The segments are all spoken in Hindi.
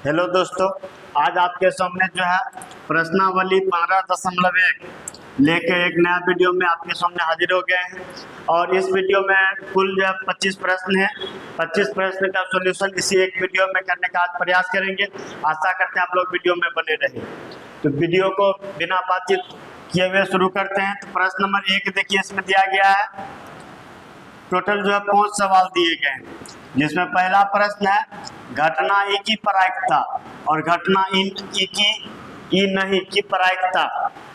हेलो दोस्तों, आज आपके सामने जो है प्रश्नावली 15.1 लेके एक नया वीडियो में आपके सामने हाजिर हो गए हैं। और इस वीडियो में कुल जो है 25 प्रश्न है। 25 प्रश्न का सॉल्यूशन इसी एक वीडियो में करने का आज प्रयास करेंगे। आशा करते हैं आप लोग वीडियो में बने रहें। तो वीडियो को बिना बातचीत किए हुए शुरू करते हैं। तो प्रश्न नंबर 1 देखिए, इसमें दिया गया है टोटल जो है 5 सवाल दिए गए हैं, जिसमें पहला प्रश्न है घटना ई की प्रायिकता और घटना ई नहीं की प्रायिकता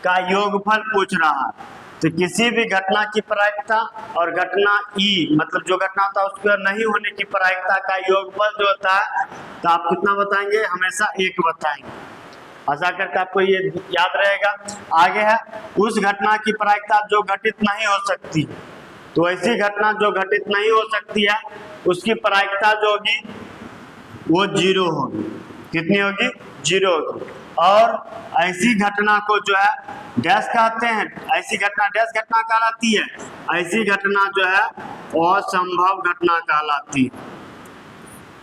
का योगफल पूछ रहा है। तो किसी भी घटना की प्रायिकता और घटना ई मतलब जो घटना होता है उसके नहीं होने की प्रायिकता का योगफल जो होता है, तो आप कितना बताएंगे? हमेशा 1 बताएंगे। आशा करके आपको ये याद रहेगा। आगे है उस घटना की प्रायिकता जो घटित नहीं हो सकती। तो ऐसी घटना जो घटित नहीं हो सकती है उसकी प्रायिकता जो होगी वो 0 होगी। कितनी होगी? 0 होगी। और ऐसी घटना को जो है डैश कहते हैं। ऐसी घटना डैश घटना कहलाती है। ऐसी घटना जो है असंभव घटना कहलाती है।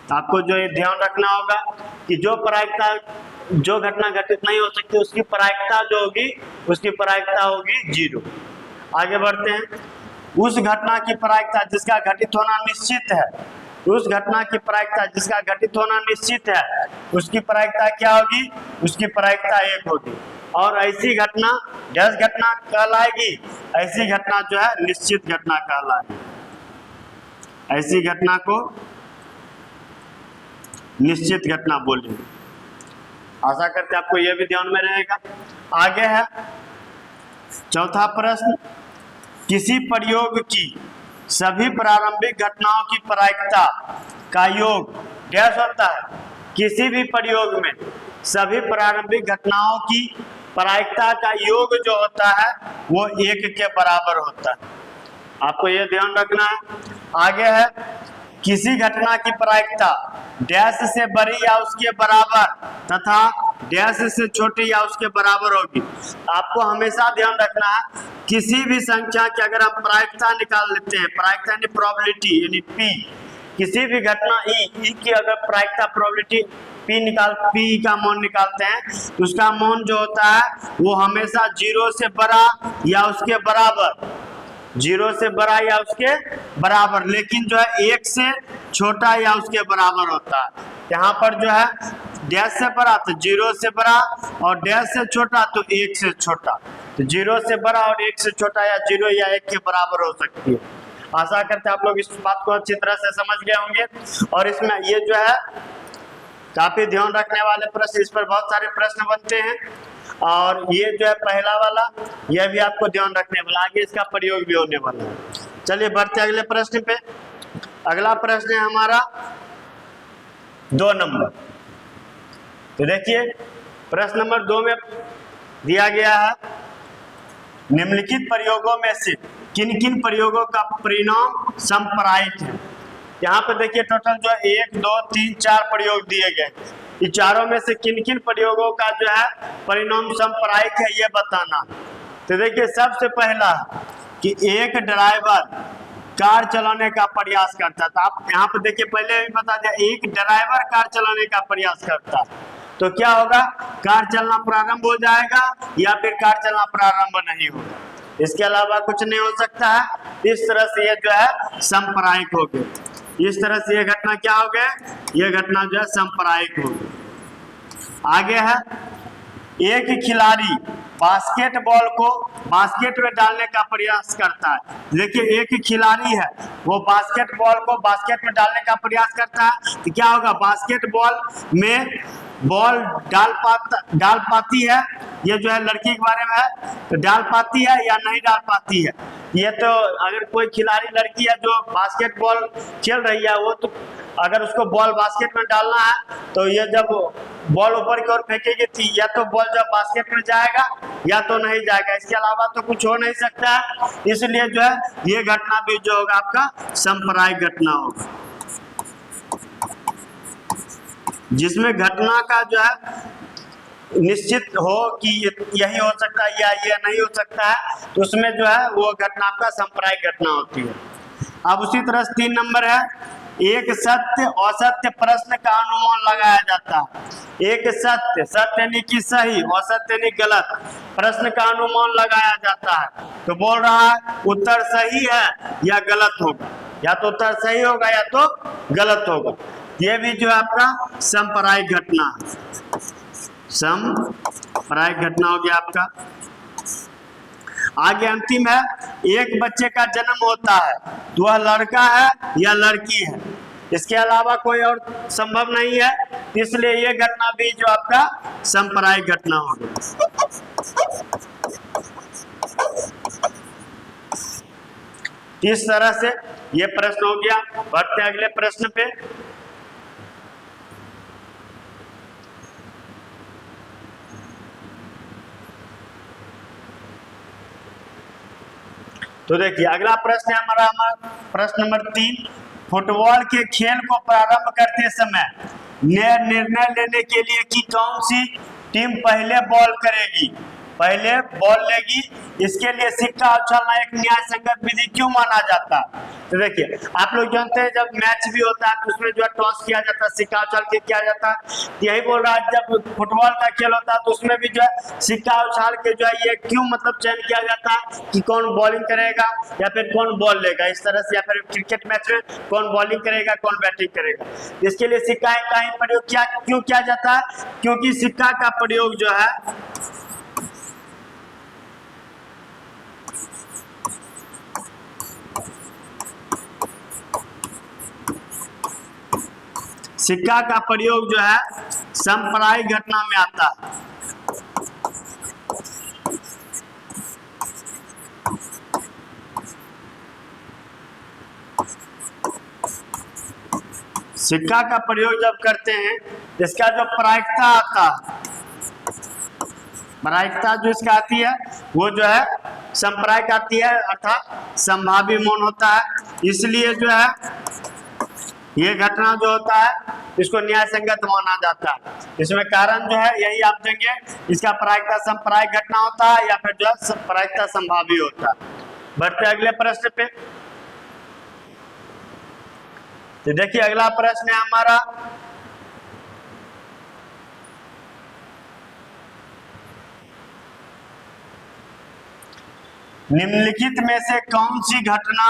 तो आपको जो ये ध्यान रखना होगा कि जो घटना घटित नहीं हो सकती उसकी प्रायिकता जो होगी उसकी प्रायिकता होगी 0। आगे बढ़ते हैं। उस घटना की प्रायिकता जिसका घटित होना निश्चित है, उस घटना की प्रायिकता जिसका घटित होना निश्चित है उसकी प्रायिकता क्या होगी? उसकी प्रायिकता 1 होगी। और ऐसी घटना डैश घटना कहलाएगी। ऐसी घटना जो है निश्चित घटना कहलाएगी। ऐसी घटना को निश्चित घटना बोलेंगे। आशा करते आपको यह भी ध्यान में रहेगा। आगे है चौथा प्रश्न, किसी प्रयोग की सभी प्रारंभिक घटनाओं की प्रायिकता का योग डैश होता है। किसी भी प्रयोग में सभी प्रारंभिक घटनाओं की प्रायिकता का योग जो होता है वो 1 के बराबर होता है। आपको यह ध्यान रखना है। आगे है किसी घटना की प्रायिकता डैश से बड़ी या उसके बराबर तथा डैश से छोटी या उसके बराबर होगी। आपको हमेशा ध्यान रखना है किसी भी संख्या की अगर हम प्रायिकता निकाल लेते हैं, प्रायिकता यानी प्रोबेबिलिटी यानी पी, किसी भी घटना ई की अगर प्रायिकता प्रोबेबिलिटी पी का मान निकालते हैं तो उसका मान जो होता है वो हमेशा 0 से बड़ा या उसके बराबर, 0 से बड़ा या उसके बराबर, लेकिन जो है 1 से छोटा या उसके बराबर होता है। यहाँ पर जो है डैश से बड़ा तो 0 से बड़ा और डैश से छोटा तो 1 से छोटा। तो 0 से बड़ा और 1 से छोटा या 0 या 1 के बराबर हो सकती है। आशा करते हैं आप लोग इस बात को अच्छी तरह से समझ गए होंगे। और इसमें ये जो है काफी ध्यान रखने वाले प्रश्न, इस पर बहुत सारे प्रश्न बनते हैं। और ये जो है पहला वाला, यह भी आपको ध्यान रखने वाला, आगे इसका प्रयोग भी होने वाला है। चलिए बढ़ते अगले प्रश्न पे। अगला प्रश्न है हमारा 2 नंबर। तो देखिए प्रश्न नंबर 2 में दिया गया है निम्नलिखित प्रयोगों में से किन किन प्रयोगों का परिणाम संप्रायिक है। यहाँ पे देखिए टोटल जो 1 2 3 4 प्रयोग दिए गए। इन चारों में से किन किन प्रयोगों का जो है परिणाम संप्रायिक है ये बताना। तो देखिए सबसे पहला कि एक ड्राइवर कार चलाने का प्रयास करता था। आप यहाँ पे देखिए पहले भी बता दिया, एक ड्राइवर कार चलाने का प्रयास करता तो क्या होगा? कार चलना प्रारंभ हो जाएगा या फिर कार चलना प्रारंभ नहीं होगा। इसके अलावा कुछ नहीं हो सकता है। इस तरह से ये जो है संप्रायिक हो गए। इस तरह से ये घटना क्या हो गए? ये घटना जो है संप्रायिक हो गई। आगे है एक खिलाड़ी बास्केटबॉल को बास्केट में डालने का प्रयास करता है। देखिए एक खिलाड़ी है वो बास्केटबॉल को बास्केट में डालने का प्रयास करता है तो क्या होगा? बास्केटबॉल में बॉल डाल पाती है। ये जो है लड़की के बारे में है, तो डाल पाती है या नहीं डाल पाती है। ये तो अगर कोई खिलाड़ी लड़की है जो बास्केटबॉल खेल रही है, वो तो अगर उसको बॉल बास्केट में डालना है तो ये जब बॉल ऊपर की ओर फेंकेगी थी या तो बॉल जब बास्केट में जाएगा या तो नहीं जाएगा। इसके अलावा तो कुछ हो नहीं सकता है। इसलिए जो है ये घटना भी जो होगा आपका संप्रायिक घटना होगा, जिसमें घटना का जो है निश्चित हो कि यही हो सकता है या ये नहीं हो सकता है, तो उसमें जो है वो घटना आपका संप्रायिक घटना होती है। अब उसी तरह 3 नंबर है एक सत्य असत्य प्रश्न का अनुमान लगाया जाता है। एक सत्य, सत्य यानी कि सही, असत्य यानी गलत, प्रश्न का अनुमान लगाया जाता है। तो बोल रहा है उत्तर सही है या गलत होगा, या तो उत्तर सही होगा या तो गलत होगा। ये भी जो है आपका सांप्रदायिक घटना है, सांप्रदायिक घटना हो गया आपका। आगे अंतिम है, एक बच्चे का जन्म होता है तो वह लड़का है या लड़की है, इसके अलावा कोई और संभव नहीं है, इसलिए ये घटना भी जो आपका सांप्रदायिक घटना होगी। इस तरह से ये प्रश्न हो गया। बढ़ते अगले प्रश्न पे। तो देखिए अगला प्रश्न है हमारा प्रश्न नंबर 3। फुटबॉल के खेल को प्रारंभ करते समय निर्णय लेने के लिए कि कौन सी टीम पहले बॉल करेगी, पहले बॉल लेगी, इसके लिए सिक्का उछलना एक न्याय संगत विधि क्यों माना जाता है? तो देखिए आप लोग जानते हैं जब मैच भी होता है तो उसमें जो है टॉस किया जाता है, सिक्का उछल के किया जाता है। यही बोल रहा है जब फुटबॉल का खेल होता है तो उसमें भी जो है सिक्का उछाल के जो है ये क्यों मतलब चयन किया जाता है कि कौन बॉलिंग करेगा या फिर कौन बॉल लेगा, इस तरह से। या फिर क्रिकेट मैच में कौन बॉलिंग करेगा कौन बैटिंग करेगा, इसके लिए सिक्का का ही प्रयोग क्यों किया जाता है? क्योंकि सिक्का का प्रयोग जो है सिक्का का प्रयोग जो है सांप्रदायिक घटना में आता है। सिक्का का प्रयोग जब करते हैं इसका जो प्रायिकता आता है, प्रायिकता जो इसका आती है वो जो है सांप्रदायिक आती है, अर्थात संभावी मौन होता है। इसलिए जो है ये घटना जो होता है इसको न्याय संगत माना जाता है। इसमें कारण जो है यही आप देंगे, इसका प्रायिकता सांप्रदायिक घटना होता है या फिर जो है प्रायिकता संभावी होता है। बढ़ते अगले प्रश्न पे। तो देखिए अगला प्रश्न है हमारा निम्नलिखित में से कौन सी घटना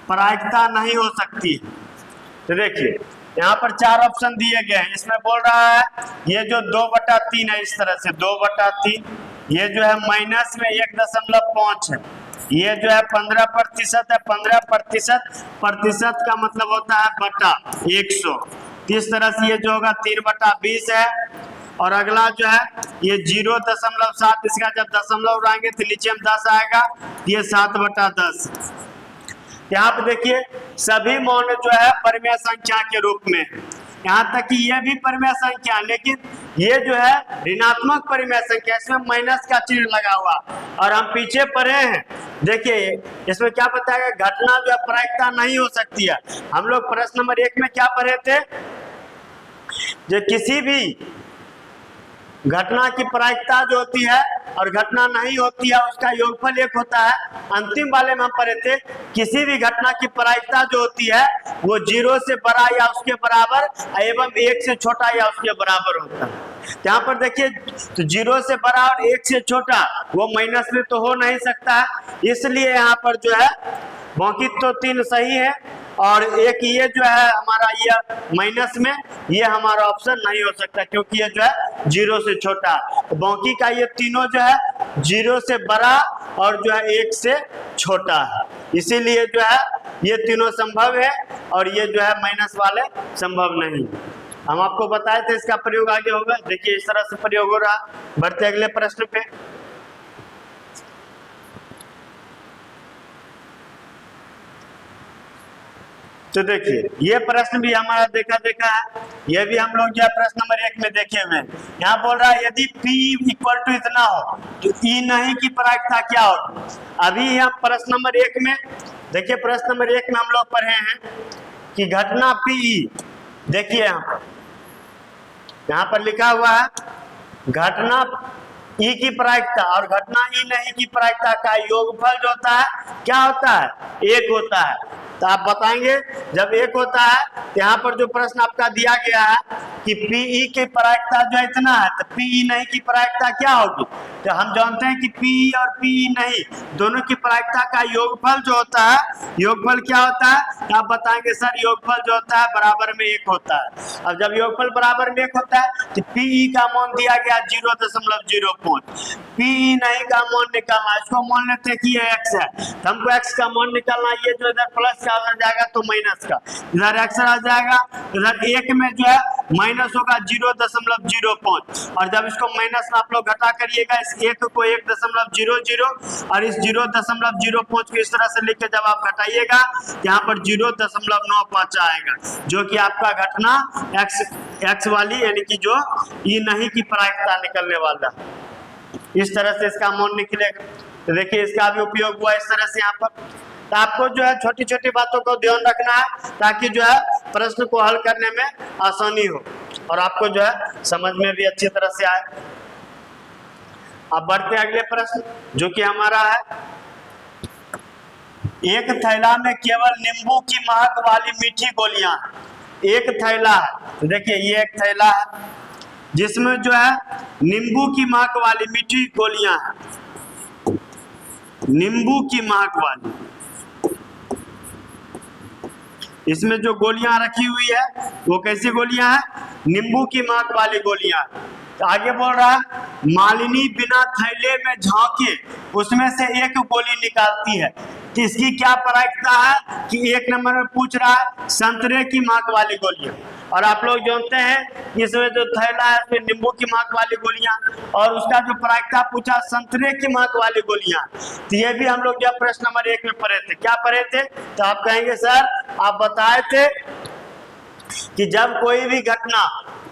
प्रायिकता नहीं हो सकती? तो देखिए यहाँ पर 4 ऑप्शन दिए गए हैं। इसमें बोल रहा है ये जो 2/3 है, इस तरह से 2/3, ये जो है माइनस में 1.5 है, ये जो है 15% है, 15% का मतलब होता है बटा 100। इस तरह से ये जो होगा 3/20 है। और अगला जो है ये 0.7, इसका जब दशमलव रहेंगे तो नीचे में 10 आएगा, ये 7/10। यहाँ पे देखिए सभी मौन जो है परिमेय संख्या के रूप में, यहाँ तक कि ये भी परिमेय संख्या, लेकिन ये जो है ऋणात्मक परिमेय संख्या, इसमें माइनस का चिन्ह लगा हुआ। और हम पीछे पढ़े हैं, देखिए इसमें क्या बताया, घटना जो है प्रायिकता नहीं हो सकती है। हम लोग प्रश्न नंबर 1 में क्या पढ़े थे, जो किसी भी घटना की प्रायिकता जो होती है और घटना नहीं होती है उसका योगफल 1 होता है। अंतिम वाले में हम पढ़े थे किसी भी घटना की प्रायिकता जो होती है वो 0 से बड़ा या उसके बराबर एवं 1 से छोटा या उसके बराबर होता है। यहाँ पर देखिए तो 0 से बड़ा और 1 से छोटा वो माइनस में तो हो नहीं सकता है, इसलिए यहाँ पर जो है बाकी तो 3 सही है और एक ये जो है हमारा ये माइनस में ये हमारा ऑप्शन नहीं हो सकता, क्योंकि ये जो है 0 से छोटा। बाकी का ये तीनों जो है 0 से बड़ा और जो है 1 से छोटा है, इसीलिए जो है ये तीनों संभव है और ये जो है माइनस वाले संभव नहीं। हम आपको बताए थे इसका प्रयोग आगे होगा। देखिए इस तरह से प्रयोग हो रहा। बढ़ते अगले प्रश्न पे। तो देखिए ये प्रश्न भी हमारा देखा है, ये भी हम लोग जो है प्रश्न नंबर 1 में देखे हुए हैं। यहाँ बोल रहा है यदि P = इतना हो तो E नहीं की प्रायिकता क्या हो। अभी हम प्रश्न नंबर 1 में देखिए, प्रश्न नंबर 1 में हम लोग पढ़े हैं कि घटना PE, देखिए यहाँ पर लिखा हुआ है घटना E की प्रायिकता और घटना E नहीं की प्रायिकता का योगफल जो होता है क्या होता है, 1 होता है। तो आप बताएंगे जब 1 होता है तो यहाँ पर जो प्रश्न आपका दिया गया है कि पीई की प्रायिकता जो इतना है तो पीई नहीं की प्रायिकता क्या होगी। तो हम जानते हैं कि पीई और पीई नहीं दोनों की प्रायिकता का योगफल जो होता है, योगफल क्या होता है तो आप बताएंगे सर योगफल जो होता है बराबर में 1 होता है। अब जब योगफल बराबर में 1 होता है तो पीई का मान दिया गया 0.05, पीई नहीं का मान निकालना, इसको मान लेते हैं कि ये x है तो हमको x का मान निकालना, ये जो इधर प्लस का आ जाएगा तो माइनस का, इधर x आ जाएगा, इधर 1 में जो है माइनस होगा 0.05 और जब इसको माइनस में आप लोग घटा करिएगा इस 1 को 1.00 और इस 0.05 को इस तरह से लिख के जब आप घटाइएगा यहाँ पर 0.95 आएगा जो कि आपका घटना x वाली यानी कि जो ई नहीं की प्रायिकता निकलने वाला, इस तरह से इसका मान निकलेगा। तो देखिए इसका भी उपयोग हुआ इस तरह से यहाँ पर। तो आपको जो है छोटी छोटी बातों को ध्यान रखना है ताकि जो है प्रश्न को हल करने में आसानी हो और आपको जो है समझ में भी अच्छी तरह से आए। अब बढ़ते हैं अगले प्रश्न जो कि हमारा है, एक थैला में केवल नींबू की महक वाली मीठी गोलियां, एक थैला है तो देखिए ये एक थैला है जिसमें जो है नींबू की महक वाली मीठी गोलियां हैं, नींबू की महक वाली, इसमें जो गोलियां रखी हुई है वो कैसी गोलियां हैं, नींबू की महक वाली गोलियां। तो आगे बोल रहा है मालिनी बिना थैले में झांके उसमें से एक गोली निकालती है, तो इसकी क्या प्रायिकता है कि 1 नंबर में पूछ रहा है संतरे की महक वाली गोलियां, और आप लोग जानते हैं इसमें जो थैला है उसमें नींबू की महक वाली गोलियां और उसका जो प्रायिकता पूछा संतरे की महक वाली गोलियां। तो ये भी हम लोग जब प्रश्न नंबर 1 में पढ़े थे, क्या पढ़े थे तो आप कहेंगे सर आप बताए थे कि जब कोई भी घटना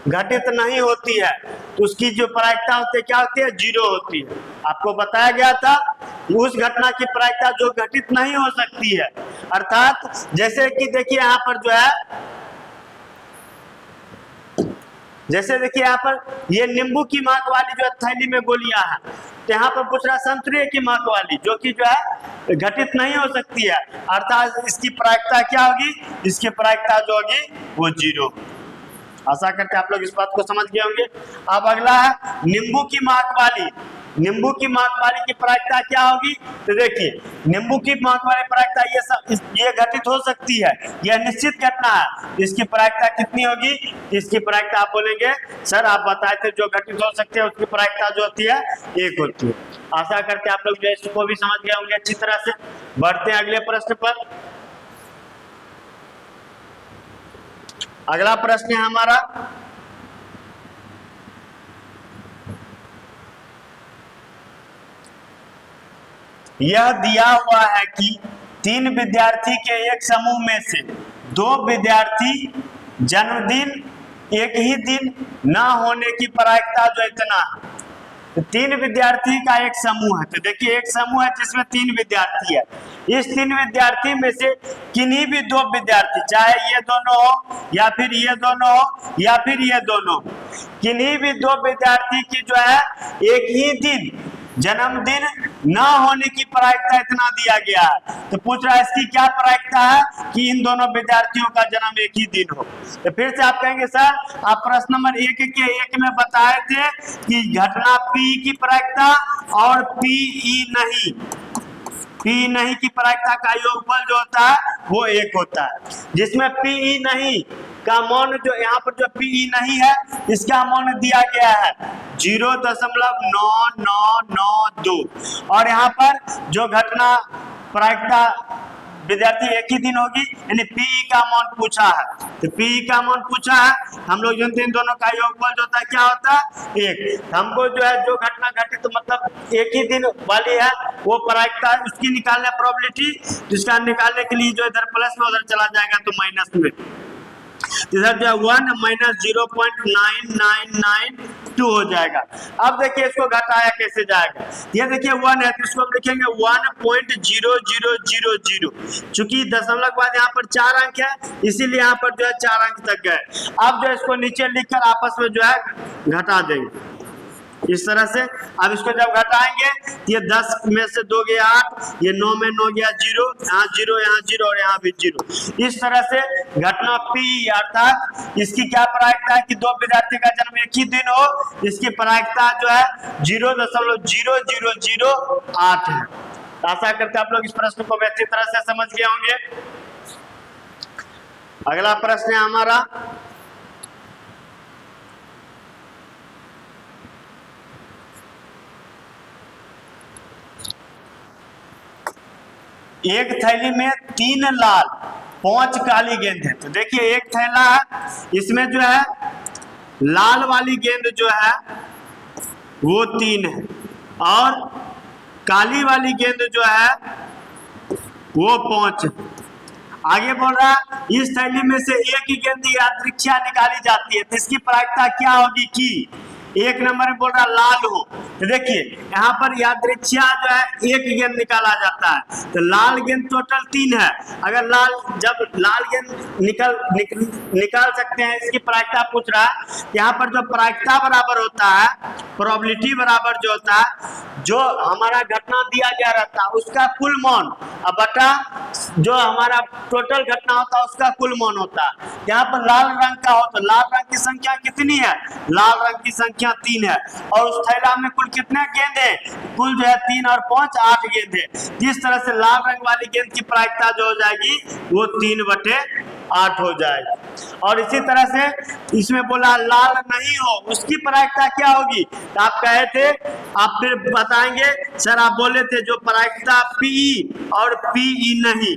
घटित नहीं होती है तो उसकी जो प्रायिकता होती है क्या होती है, 0 होती है। आपको बताया गया था उस घटना की प्रायिकता जो घटित नहीं हो सकती है, अर्थात जैसे कि देखिए यहाँ पर जो है, जैसे देखिए यहाँ पर ये नींबू की महक वाली जो थैली में गोलियां हैं तो यहाँ पर पूछ रहा संतरे की महक वाली जो कि जो है घटित नहीं हो सकती है, अर्थात इसकी प्रायिकता क्या होगी, इसकी प्रायिकता जो होगी वो 0। आशा करते हैं आप लोग इस बात को समझ गए होंगे। अब अगला है नींबू की महक वाली, नींबू की महक वाली की प्रायिकता क्या होगी तो देखिए नींबू की महक वाली प्रायिकता ये घटित हो सकती है, यह निश्चित घटना है, इसकी प्रायिकता कितनी होगी, इसकी प्रायिकता आप बोलेंगे सर आप बताए थे जो घटित हो सकती है उसकी प्रायिकता जो होती है 1 होती है। आशा करते हैं आप लोग जो इसको भी समझ गए होंगे अच्छी तरह से। बढ़ते हैं अगले प्रश्न पर। अगला प्रश्न है हमारा, यह दिया हुआ है कि 3 विद्यार्थी के एक समूह में से 2 विद्यार्थी जन्मदिन एक ही दिन न होने की प्रायिकता जो इतना, तो 3 विद्यार्थी का एक समूह है। तो देखिए एक समूह है जिसमें 3 विद्यार्थी है, इस 3 विद्यार्थी में से किन्हीं भी 2 विद्यार्थी, चाहे ये दोनों हो या फिर ये दोनों हो या फिर ये दोनों, किन्हीं भी 2 विद्यार्थी की जो है एक ही दिन जन्मदिन न होने की प्रायिकता इतना दिया गया है। तो पूछ रहा है इसकी क्या प्रायिकता है कि इन दोनों विद्यार्थियों का जन्म एक ही दिन हो। तो फिर से आप कहेंगे सर आप प्रश्न नंबर 1 के 1 में बताए थे कि घटना पी की प्रायिकता और पीई नहीं, पी नहीं की प्रायिकता का योगफल जो होता है वो 1 होता है, जिसमें पीई नहीं का मान जो यहाँ पर जो पीई नहीं है इसका मान दिया गया है 0.9992 और यहाँ पर जो घटना प्रायिकता विद्यार्थी एक ही दिन होगी यानी पीई का मान पूछा है। तो पीई का मान पूछा है, हम लोग जानते हैं दोनों का योगफल जो होता है क्या होता है 1। हमको जो है जो घटना घटित तो मतलब एक ही दिन वाली है वो प्रायिकता उसकी निकालने प्रोबेबिलिटी, जिसका निकालने के लिए जो इधर प्लस में उधर चला जाएगा तो माइनस में, इधर जो 1 माइनस 0.9992 हो जाएगा। अब देखिए इसको घटाया कैसे जाएगा, ये देखिए 1 है तो इसको हम लिखेंगे 1.0000, चूंकि दशमलव के बाद यहाँ पर 4 अंक है इसीलिए यहाँ पर जो है 4 अंक तक गए। अब जो इसको नीचे लिखकर आपस में जो है घटा देंगे, इस तरह से। अब इसको जब घटाएंगे, ये 10 में से 2 गया 8, ये 9 में 9 गया 0, यहाँ 0, यहाँ 0 और यहाँ भी 0। इस तरह से घटना P अर्थात इसकी क्या प्रायिकता है कि दो विद्यार्थी का जन्म एक ही दिन हो, इसकी प्रायिकता जो है 0.0008 है। तो आशा करते हैं आप लोग इस प्रश्न को बेहतर तरह से समझ गए होंगे। अगला प्रश्न है हमारा, एक थैली में 3 लाल 5 काली गेंद है। तो देखिए एक थैला है, इसमें जो है लाल वाली गेंद जो है वो 3 है और काली वाली गेंद जो है वो 5 है। आगे बोल रहा है इस थैली में से एक ही गेंद यादृच्छिक निकाली जाती है, तो इसकी प्रायिकता क्या होगी कि एक नंबर में बोल रहा लाल हो। तो देखिए यहाँ पर यादृच्छिक जो है एक गेंद निकाला जाता है, तो लाल गेंद टोटल 3 है। अगर जब लाल गेंद निकाल सकते हैं, इसकी प्रायिकता पूछ रहा है। यहाँ पर जो प्रायिकता बराबर होता है, प्रोबेबिलिटी बराबर जो होता है, जो हमारा घटना दिया गया रहता है उसका कुल मान अब बटा जो हमारा टोटल घटना होता है उसका कुल मान होता है। यहाँ पर लाल रंग का हो तो लाल रंग की संख्या कितनी है, लाल रंग की संख्या 3 है और उस थैला में कुल कितने गेंद है, कुल जो है 3 और 5 8 गेंद है। जिस तरह से लाल रंग वाली गेंद की प्रायिकता जो हो जाएगी वो 3/8 हो जाएगी। और इसी तरह से इसमें बोला लाल नहीं हो, उसकी प्रायिकता क्या होगी। तो आप कहे थे, आप फिर बताएंगे सर, आप बोले थे जो प्रायिकता PE और PE नहीं,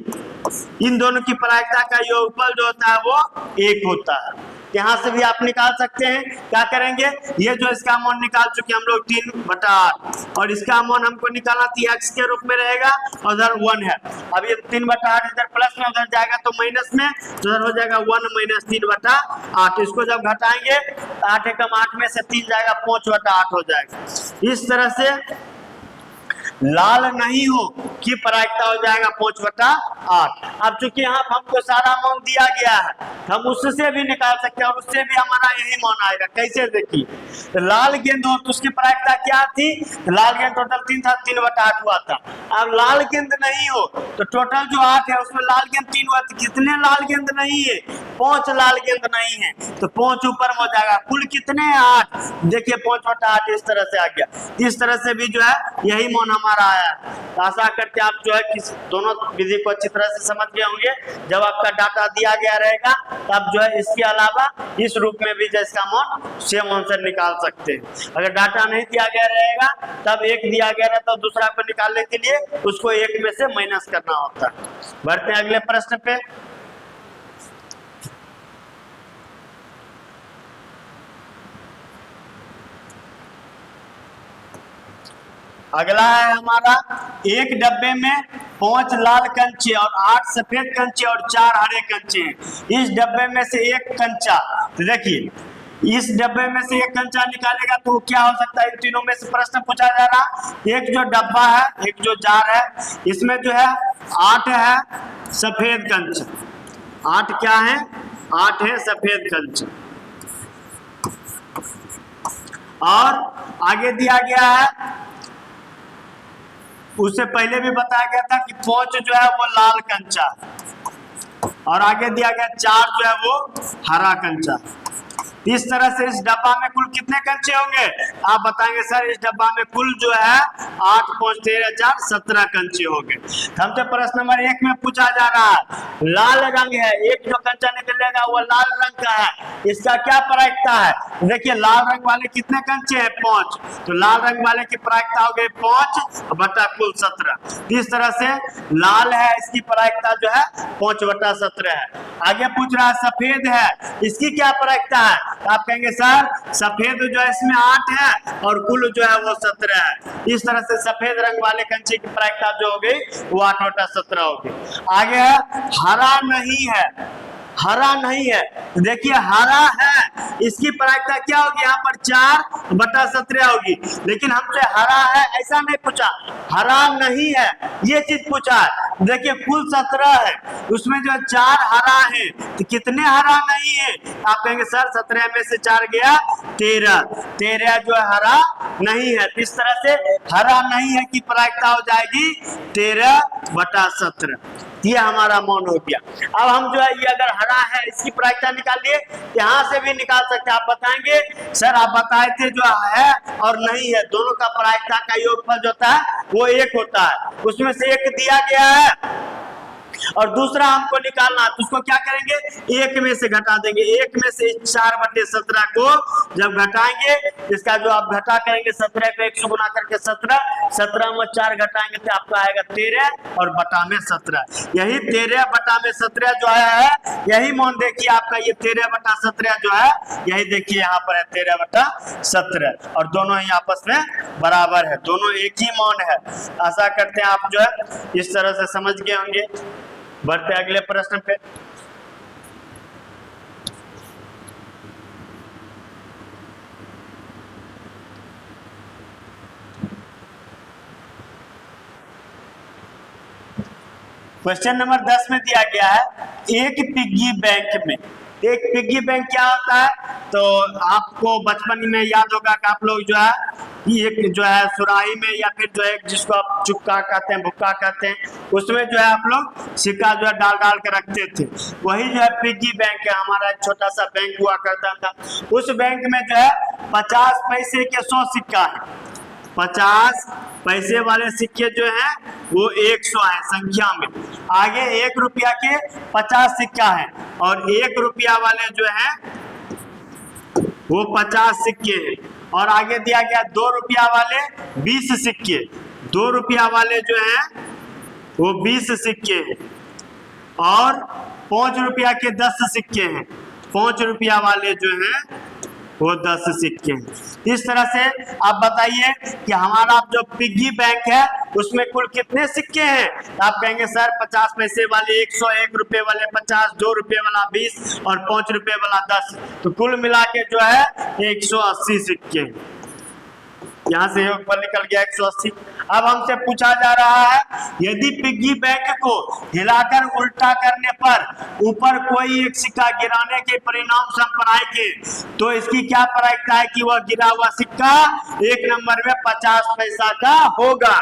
इन दोनों की प्रायिकता का योगफल जो होता है वो 1 होता है। यहाँ से भी आप निकाल सकते हैं। क्या करेंगे, ये जो इसका मान निकाल चुके हम लोग 3/8 और इसका मान हमको निकालना था x के रूप में रहेगा, उधर 1 है। अब ये 3/8 इधर प्लस में उधर जाएगा तो माइनस में, तो उधर हो जाएगा 1 - 3/8। इसको जब घटाएंगे 8 एकम 8 में से 3 जाएगा, 5/8 हो जाएगा। इस तरह से लाल नहीं हो की प्रायिकता हो जाएगा 5/8। अब चूंकि यहाँ हमको सारा मान दिया गया है, हम उससे भी निकाल सकते हैं और उससे भी हमारा यही मान आएगा। कैसे, देखिए तो लाल गेंद हो तो उसकी प्रायिकता क्या थी, लाल गेंद टोटल 3 था, 3/8 हुआ था। अब लाल गेंद नहीं हो तो टोटल जो 8 है उसमें लाल गेंद 3 हुआ, तो कितने लाल गेंद नहीं है, 5 लाल गेंद नहीं है, तो 5 ऊपर में हो जाएगा। कुल कितने हैं 8, देखिए 5/8 इस तरह से आ गया। इस तरह से भी जो है यही मान हमारा आया। तो आशा करते आप जो है दोनों विधि को अच्छी तरह से समझ गए होंगे। जब आपका डाटा दिया गया रहेगा तब जो है इसके अलावा इस रूप में भी जिसका मान सेम आंसर निकाल सकते हैं। अगर डाटा नहीं दिया गया रहेगा तब एक दिया गया रहता तो दूसरा को निकालने के लिए उसको 1 में से माइनस करना होता है। बढ़ते हैं अगले प्रश्न पे। अगला है हमारा, एक डब्बे में 5 लाल कंचे और 8 सफेद कंचे और 4 हरे कंचे हैं। इस डब्बे में से एक कंचा, तो देखिए इस डब्बे में से एक कंचा निकालेगा तो क्या हो सकता है, इन तीनों में से प्रश्न पूछा जा रहा। एक जो डब्बा है, एक जो जार है, इसमें जो है 8 है सफेद कंचे। 8 क्या है, 8 है सफेद कंचे। और आगे दिया गया है, उससे पहले भी बताया गया था कि 5 जो है वो लाल कंचा और आगे दिया गया 4 जो है वो हरा कंचा। इस तरह से इस डब्बा में कुल कितने कंचे होंगे, आप बताएंगे सर इस डब्बा में कुल जो है 8 × 5 = 13 4 17 कंचे होंगे। हमसे प्रश्न नंबर 1 में पूछा जा रहा है, लाल रंग है, एक जो कंचा निकलेगा वो लाल रंग का है, इसका क्या प्रायिकता है। देखिए लाल रंग वाले कितने कंचे हैं, 5, तो लाल रंग वाले की प्रायिकता हो गई 5/, कुल 17। इस तरह से लाल है, इसकी प्रायिकता जो है 5/17 है। आगे पूछ रहा है सफेद है, इसकी क्या प्रायिकता है। आप कहेंगे सर सफेद जो है इसमें 8 है और कुल जो है वो 17 है। इस तरह से सफेद रंग वाले कंचे की प्रायिकता जो हो गई वो 8/17 हो गई। आगे है हरा नहीं है, हरा नहीं है। देखिए हरा है, इसकी प्रायिकता क्या होगी, यहाँ पर 4/17 होगी, लेकिन हमसे हरा है ऐसा नहीं पूछा, हरा नहीं है ये चीज पूछा है। देखिए कुल 17 है, उसमें जो 4 हरा है, तो कितने हरा नहीं है, आप कहेंगे सर 17 में से 4 गया 13 जो है हरा नहीं है। इस तरह से हरा नहीं है कि प्रायिकता हो जाएगी 13/17। ये हमारा मौन हो गया। अब हम जो है ये अगर हरा है इसकी प्रायिकता निकालिए, यहाँ से भी निकाल सकते हैं। आप बताएंगे सर आप बताए थे जो है और नहीं है दोनों का प्रायिकता का योगफल जो होता है वो 1 होता है, उसमें से 1 दिया गया है और दूसरा हमको निकालना है, तो उसको क्या करेंगे, 1 में से घटा देंगे। 1 में से 4/17 को जब घटाएंगे, इसका जो आप घटा करेंगे 17 को 1 से गुना करके 17 में 4 घटाएंगे तो आपका आएगा 13 और बटा में 17। यही 13 बटा में 17 जो है यही मान देखिए आपका ये 13/17 जो है यही देखिए यहाँ पर है 13/17 और दोनों ही आपस में बराबर है, दोनों एक ही मान है। आशा करते हैं आप जो है इस तरह से समझ गए होंगे। बढ़ते अगले प्रश्न पे। क्वेश्चन नंबर 10 में दिया गया है एक पिग्गी बैंक में। एक पिग्गी बैंक क्या होता है, तो आपको बचपन में याद होगा कि आप लोग जो है एक जो है सुराही में या फिर जो है जिसको आप चुक्का कहते हैं भुक्का कहते हैं, उसमें जो है आप लोग सिक्का जो है डाल डाल के रखते थे, वही जो है पिग्गी बैंक है। हमारा एक छोटा सा बैंक हुआ करता था, उस बैंक में जो है 50 पैसे के 100 सिक्का है। 50 पैसे वाले सिक्के जो हैं वो 100 है संख्या में, आगे 1 रुपया के 50 सिक्का है और 1 रुपया वाले जो है वो 50 सिक्के हैं और आगे दिया गया 2 रुपया वाले 20 सिक्के, 2 रुपया वाले जो हैं वो 20 सिक्के हैं और 5 रुपया के 10 सिक्के हैं, 5 रुपया वाले जो हैं वो 10 सिक्के हैं। इस तरह से आप बताइए कि हमारा जो पिग्गी बैंक है उसमें कुल कितने सिक्के हैं, आप कहेंगे सर 50 पैसे वाले 100, 1 रुपये वाले 50, 2 रुपये वाला 20 और 5 रुपये वाला 10, तो कुल मिला के जो है 180 सिक्के। यहाँ से योगफल निकल गया 180। अब हमसे पूछा जा रहा है यदि पिग्गी बैंक को हिलाकर उल्टा करने पर ऊपर कोई एक सिक्का गिराने के परिणाम से हम पाएंगे तो इसकी क्या प्रायिकता है कि वह गिरा हुआ सिक्का 1 नंबर में 50 पैसा का होगा।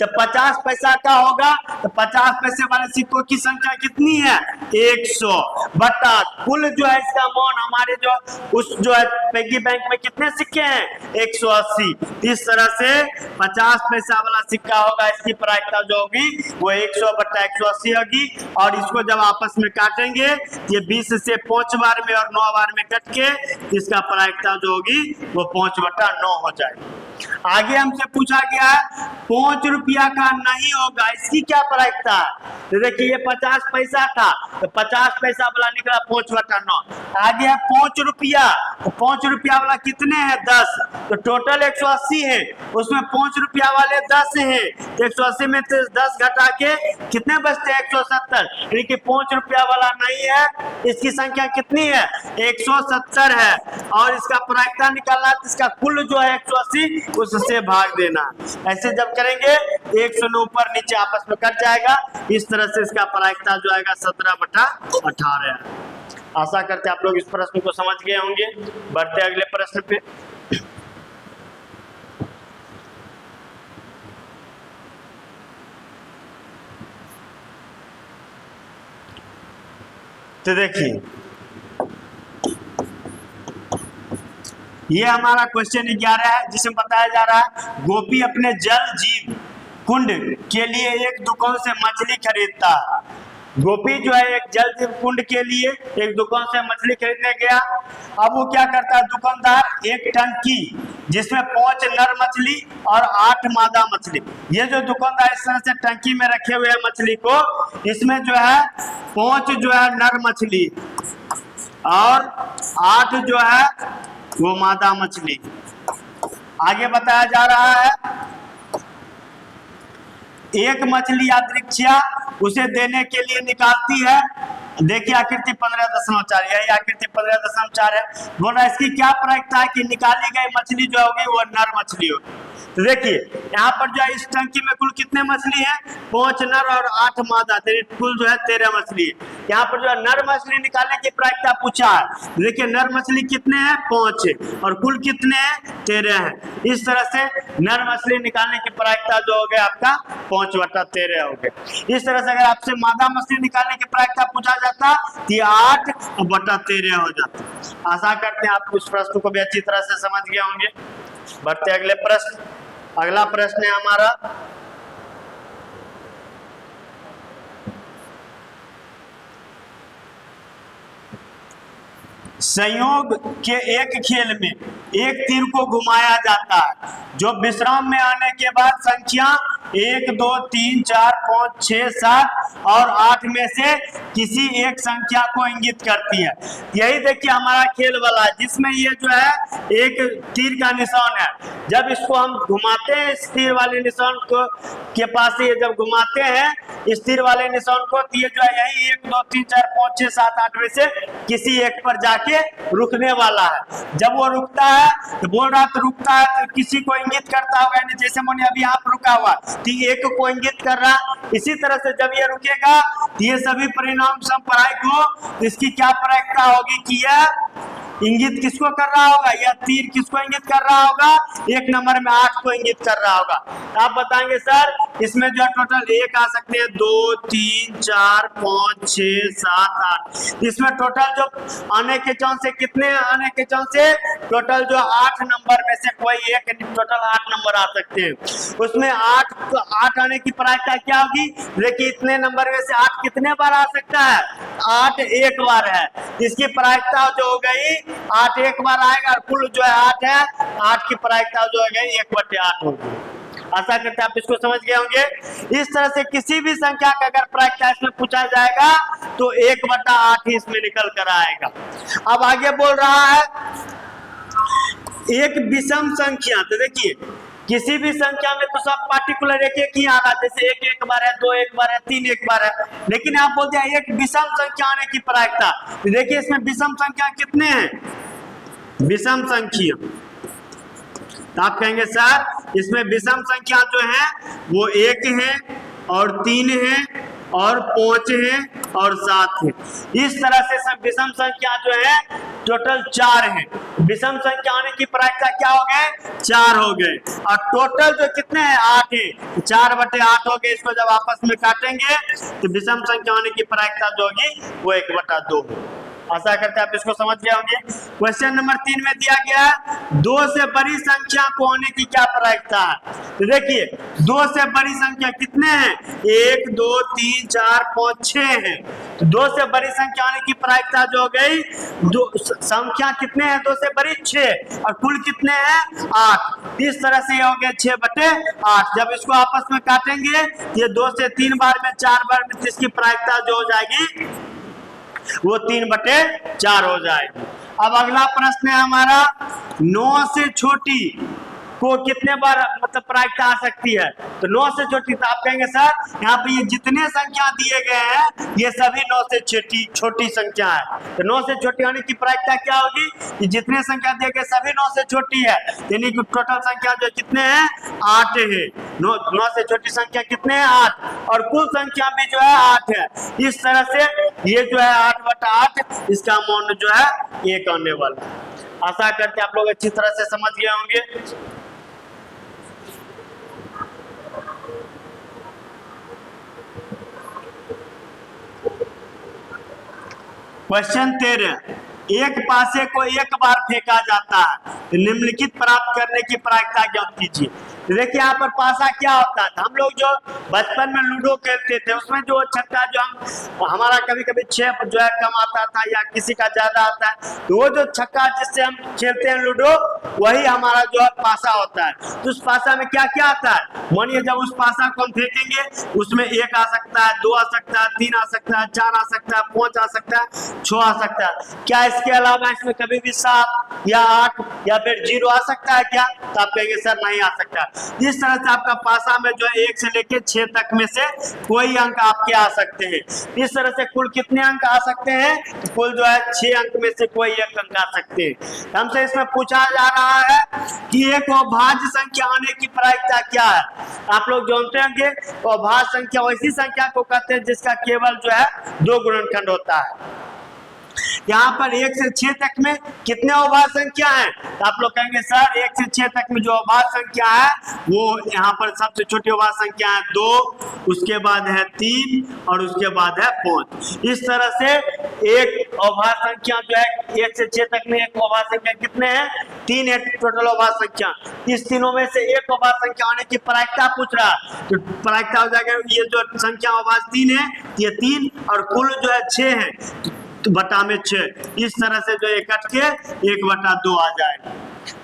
तो 50 पैसा का होगा तो 50 पैसे वाले सिक्कों की संख्या कितनी है 100 बटा कुल जो है इसका मान हमारे जो उस जो है पिग्गी बैंक में कितने सिक्के हैं 180। इस तरह से 50 पैसा वाला सिक्का होगा, इसकी प्रायिकता जो होगी वो 100 बटा 180 होगी और इसको जब आपस में काटेंगे ये 20 से 5 बार में और 9 बार में कट के इसका प्रायिकता जो होगी वो 5/9 हो जाएगी। आगे हमसे पूछा गया है 5 रुपया का नहीं होगा, इसकी क्या प्रायिकता है, तो देखिए ये 50 पैसा था तो 50 पैसा वाला निकला 5/9। आगे है 5 रुपया, तो 5 रुपया वाला कितने हैं 10, तो टोटल 180 है, उसमें 5 रुपया वाले 10 हैं, 180 में से 10 घटा के कितने बचते हैं 170, यानी कि 5 रुपया वाला नहीं है, इसकी संख्या कितनी है 170 है और इसका प्रायिकता निकालना है, इसका कुल जो है 180 उससे भाग देना। ऐसे जब करेंगे 100 ऊपर नीचे आपस में कट जाएगा, इस तरह से इसका प्रायिकता जो आएगा 17/18। आशा करते हैं आप लोग इस प्रश्न को समझ गए होंगे। बढ़ते अगले प्रश्न पे। तो देखिए ये हमारा क्वेश्चन 11 है जिसमें बताया जा रहा है गोपी अपने जल जीव कुंड के लिए एक दुकान से मछली खरीदता है। गोपी जो है एक जल जीव कुंड के लिए एक दुकान से मछली खरीदने गया। अब वो क्या करता है, दुकानदार एक टंकी जिसमें 5 नर मछली और 8 मादा मछली, ये जो दुकानदार इस तरह से टंकी में रखे हुए मछली को, इसमें जो है 5 जो है नर मछली और 8 जो है वो मादा मछली। आगे बताया जा रहा है एक मछली यादृच्छिया उसे देने के लिए निकालती है देखिए आकृति 15.4, यही आकृति 15.4 है। बोल रहा है इसकी क्या प्रायिकता है कि निकाली गई मछली जो होगी वो नर मछली होगी। तो देखिए यहाँ पर जो है इस टंकी में कुल कितने मछली है, 5 नर और 8 मादा, कुल जो है 13 मछली है। यहाँ पर जो है नर मछली निकालने की प्रायिकता पूछा है। देखिए नर मछली कितने हैं, 5 है, और कुल कितने हैं, 13 है। इस तरह से नर मछली निकालने की प्रायिकता जो हो गया आपका 5/13 हो गया। इस तरह से अगर आपसे मादा मछली निकालने की प्रायिकता पूछा जाता तो ये 8/13 हो जाता। आशा करते हैं आप उस प्रश्न को भी अच्छी तरह से समझ गए होंगे। बढ़ते अगले प्रश्न। अगला प्रश्न है हमारा संयोग के एक खेल में एक तीर को घुमाया जाता है जो विश्राम में आने के बाद संख्या 1, 2, 3, 4, 5, 6, 7 और 8 में से किसी एक संख्या को इंगित करती है। यही देखिए हमारा खेल वाला है जिसमें ये जो है एक तीर का निशान है। जब इसको हम घुमाते हैं इस तीर वाले निशान को के पास से जब घुमाते हैं इस तीर वाले निशान को, तो ये जो है यही 1, 2, 3, 4, 5, 6, 7, 8 में से किसी एक पर जाके रुकने वाला है। जब वो रुकता है तो बोल रहा तो रुकता है तो किसी को इंगित करता होगा, जैसे मैंने अभी यहाँ पर रुका हुआ तो एक को इंगित कर रहा। इसी तरह से जब ये रुकेगा तो ये सभी परिणाम समप्रायिक हो, तो इसकी क्या प्रायिकता होगी कि यह इंगित किसको कर रहा होगा, यह तीर किसको इंगित कर रहा होगा, 1 नंबर में 8 को इंगित कर रहा होगा। आप बताएंगे सर इसमें जो टोटल 1 आ सकते हैं, 2, 3, 4, 5, 6, 7, 8। इसमें टोटल जो आने के चांस से कितने आने के चांस से, टोटल जो 8 नंबर में से कोई एक टोटल 8 नंबर आ सकते हैं। उसमें 8 आने की प्रायिकता क्या होगी, देखिए इतने नंबर में से 8 कितने बार आ सकता है, 8 एक बार है। इसकी प्रायिकता जो हो गई 8 एक बार आएगा और कुल जो है 8 है, 8 की प्रायिकता जो है 1/8 होगी। आशा करते हैं आप इसको समझ गए होंगे। इस तरह से किसी भी संख्या का अगर प्रायिकता इसमें पूछा जाएगा तो 1/8 ही इसमें निकल कर आएगा। अब आगे बोल रहा है एक विषम संख्या, तो देखिए किसी भी संख्या में तो सब पार्टिकुलर एक ही आ रहा, जैसे 1 एक बार है, 2 एक बार है, 3 एक बार है, लेकिन आप बोलते हैं एक विषम संख्या आने की प्रायिकता। तो देखिए इसमें विषम संख्या कितने हैं, विषम संख्या, तो आप कहेंगे सर इसमें विषम संख्या जो है वो 1 है और 3 है और 5 है और 7 है। इस तरह से सब विषम संख्या जो है टोटल 4 है। विषम संख्या आने की प्रायिकता क्या हो गए, 4 हो गए, और टोटल जो कितने हैं 8 है, 4/8 हो गए। इसको जब आपस में काटेंगे तो विषम संख्या आने की प्रायिकता जो होगी वो 1/2 है। आशा करते हैं आप इसको समझ गए होंगे। क्वेश्चन नंबर 3 में दिया गया 2 से बड़ी संख्या को होने की क्या प्रायिकता है। तो देखिए 2 से बड़ी संख्या कितने हैं, 1, 2, 3, 4, 5, 6 है। तो 2 से बड़ी संख्या होने की प्रायिकता जो हो गई, संख्या कितने हैं 2 से बड़ी 6 और कुल कितने हैं 8। इस तरह से हो गया 6/8। जब इसको आपस में काटेंगे ये 2 से 3 बार में 4 बार में, इसकी प्रायिकता जो हो जाएगी वो 3/4 हो जाएगी। अब अगला प्रश्न है हमारा 9 से छोटी को कितने बार मतलब प्रायिकता आ सकती है। तो 9 से छोटी, तो आप कहेंगे सर यहाँ पे ये जितने संख्या दिए गए हैं ये सभी 9 से छोटी संख्या है। तो 9 से छोटी होने की प्रायिकता क्या होगी, कि जितने संख्या दिए गए सभी 9 से छोटी है, यानी कि टोटल संख्या जो कितने हैं 8 है। 9 से छोटी संख्या कितने हैं 8, और कुल संख्या भी जो है 8 है। इस तरह से ये जो है 8/8 इसका मान जो है 1 आने वाला है। आशा करते आप लोग अच्छी तरह से समझ गए होंगे। क्वेश्चन 13, एक पासे को एक बार फेंका जाता है तो निम्नलिखित प्राप्त करने की प्रायिकता ज्ञात कीजिए। देखिए यहाँ पर पासा क्या होता है, हम लोग जो बचपन में लूडो खेलते थे उसमें जो छक्का जो हमारा कभी कभी 6 जो है कम आता था या किसी का ज्यादा आता है, तो वो जो छक्का जिससे हम खेलते हैं लूडो वही हमारा जो है पासा होता है। तो उस पासा में क्या क्या आता है, मानिए जब उस पासा को हम फेंकेंगे उसमें 1 आ सकता है, 2 आ सकता है, 3 आ सकता है, 4 आ सकता है, 5 आ सकता है, 6 आ सकता है। क्या इसके अलावा इसमें कभी भी 7 या 8 या फिर 0 आ सकता है क्या? तो आप कहेंगे सर नहीं आ सकता। इस तरह से आपका पासा में जो है 1 से लेके 6 तक में से कोई अंक आपके आ सकते हैं। इस तरह से कुल कितने अंक आ सकते हैं? तो कुल जो है 6 अंक में से कोई 1 अंक आ सकते हैं। हमसे इसमें पूछा जा रहा है कि एक अभाज्य संख्या आने की प्रायिकता क्या है। आप लोग जानते होंगे अभाज्य संख्या वैसी संख्या को कहते हैं जिसका केवल जो है 2 गुणनखंड होता है। यहाँ पर 1 से 6 तक में कितने अभाज्य संख्या है? तो आप लोग कहेंगे सर 1 से 6 तक में जो अभाज्य संख्या है वो यहाँ पर सबसे छोटी अभाज्य संख्या है 2, उसके बाद है 3 और उसके बाद है 5। इस तरह से एक अभाज्य संख्या जो है 1 से 6 तक में एक अभाज्य संख्या कितने हैं? 3 है टोटल अभाज्य संख्या। इस तीनों में से एक अभाज्य संख्या आने की प्रायिकता पूछ रहा है। तो प्रायिकता हो जाएगा ये जो संख्या अभाज्य 3 है ये 3 और कुल जो है 6 है तो बटा में 6। इस तरह से जो कट के 1/2 आ जाएगा।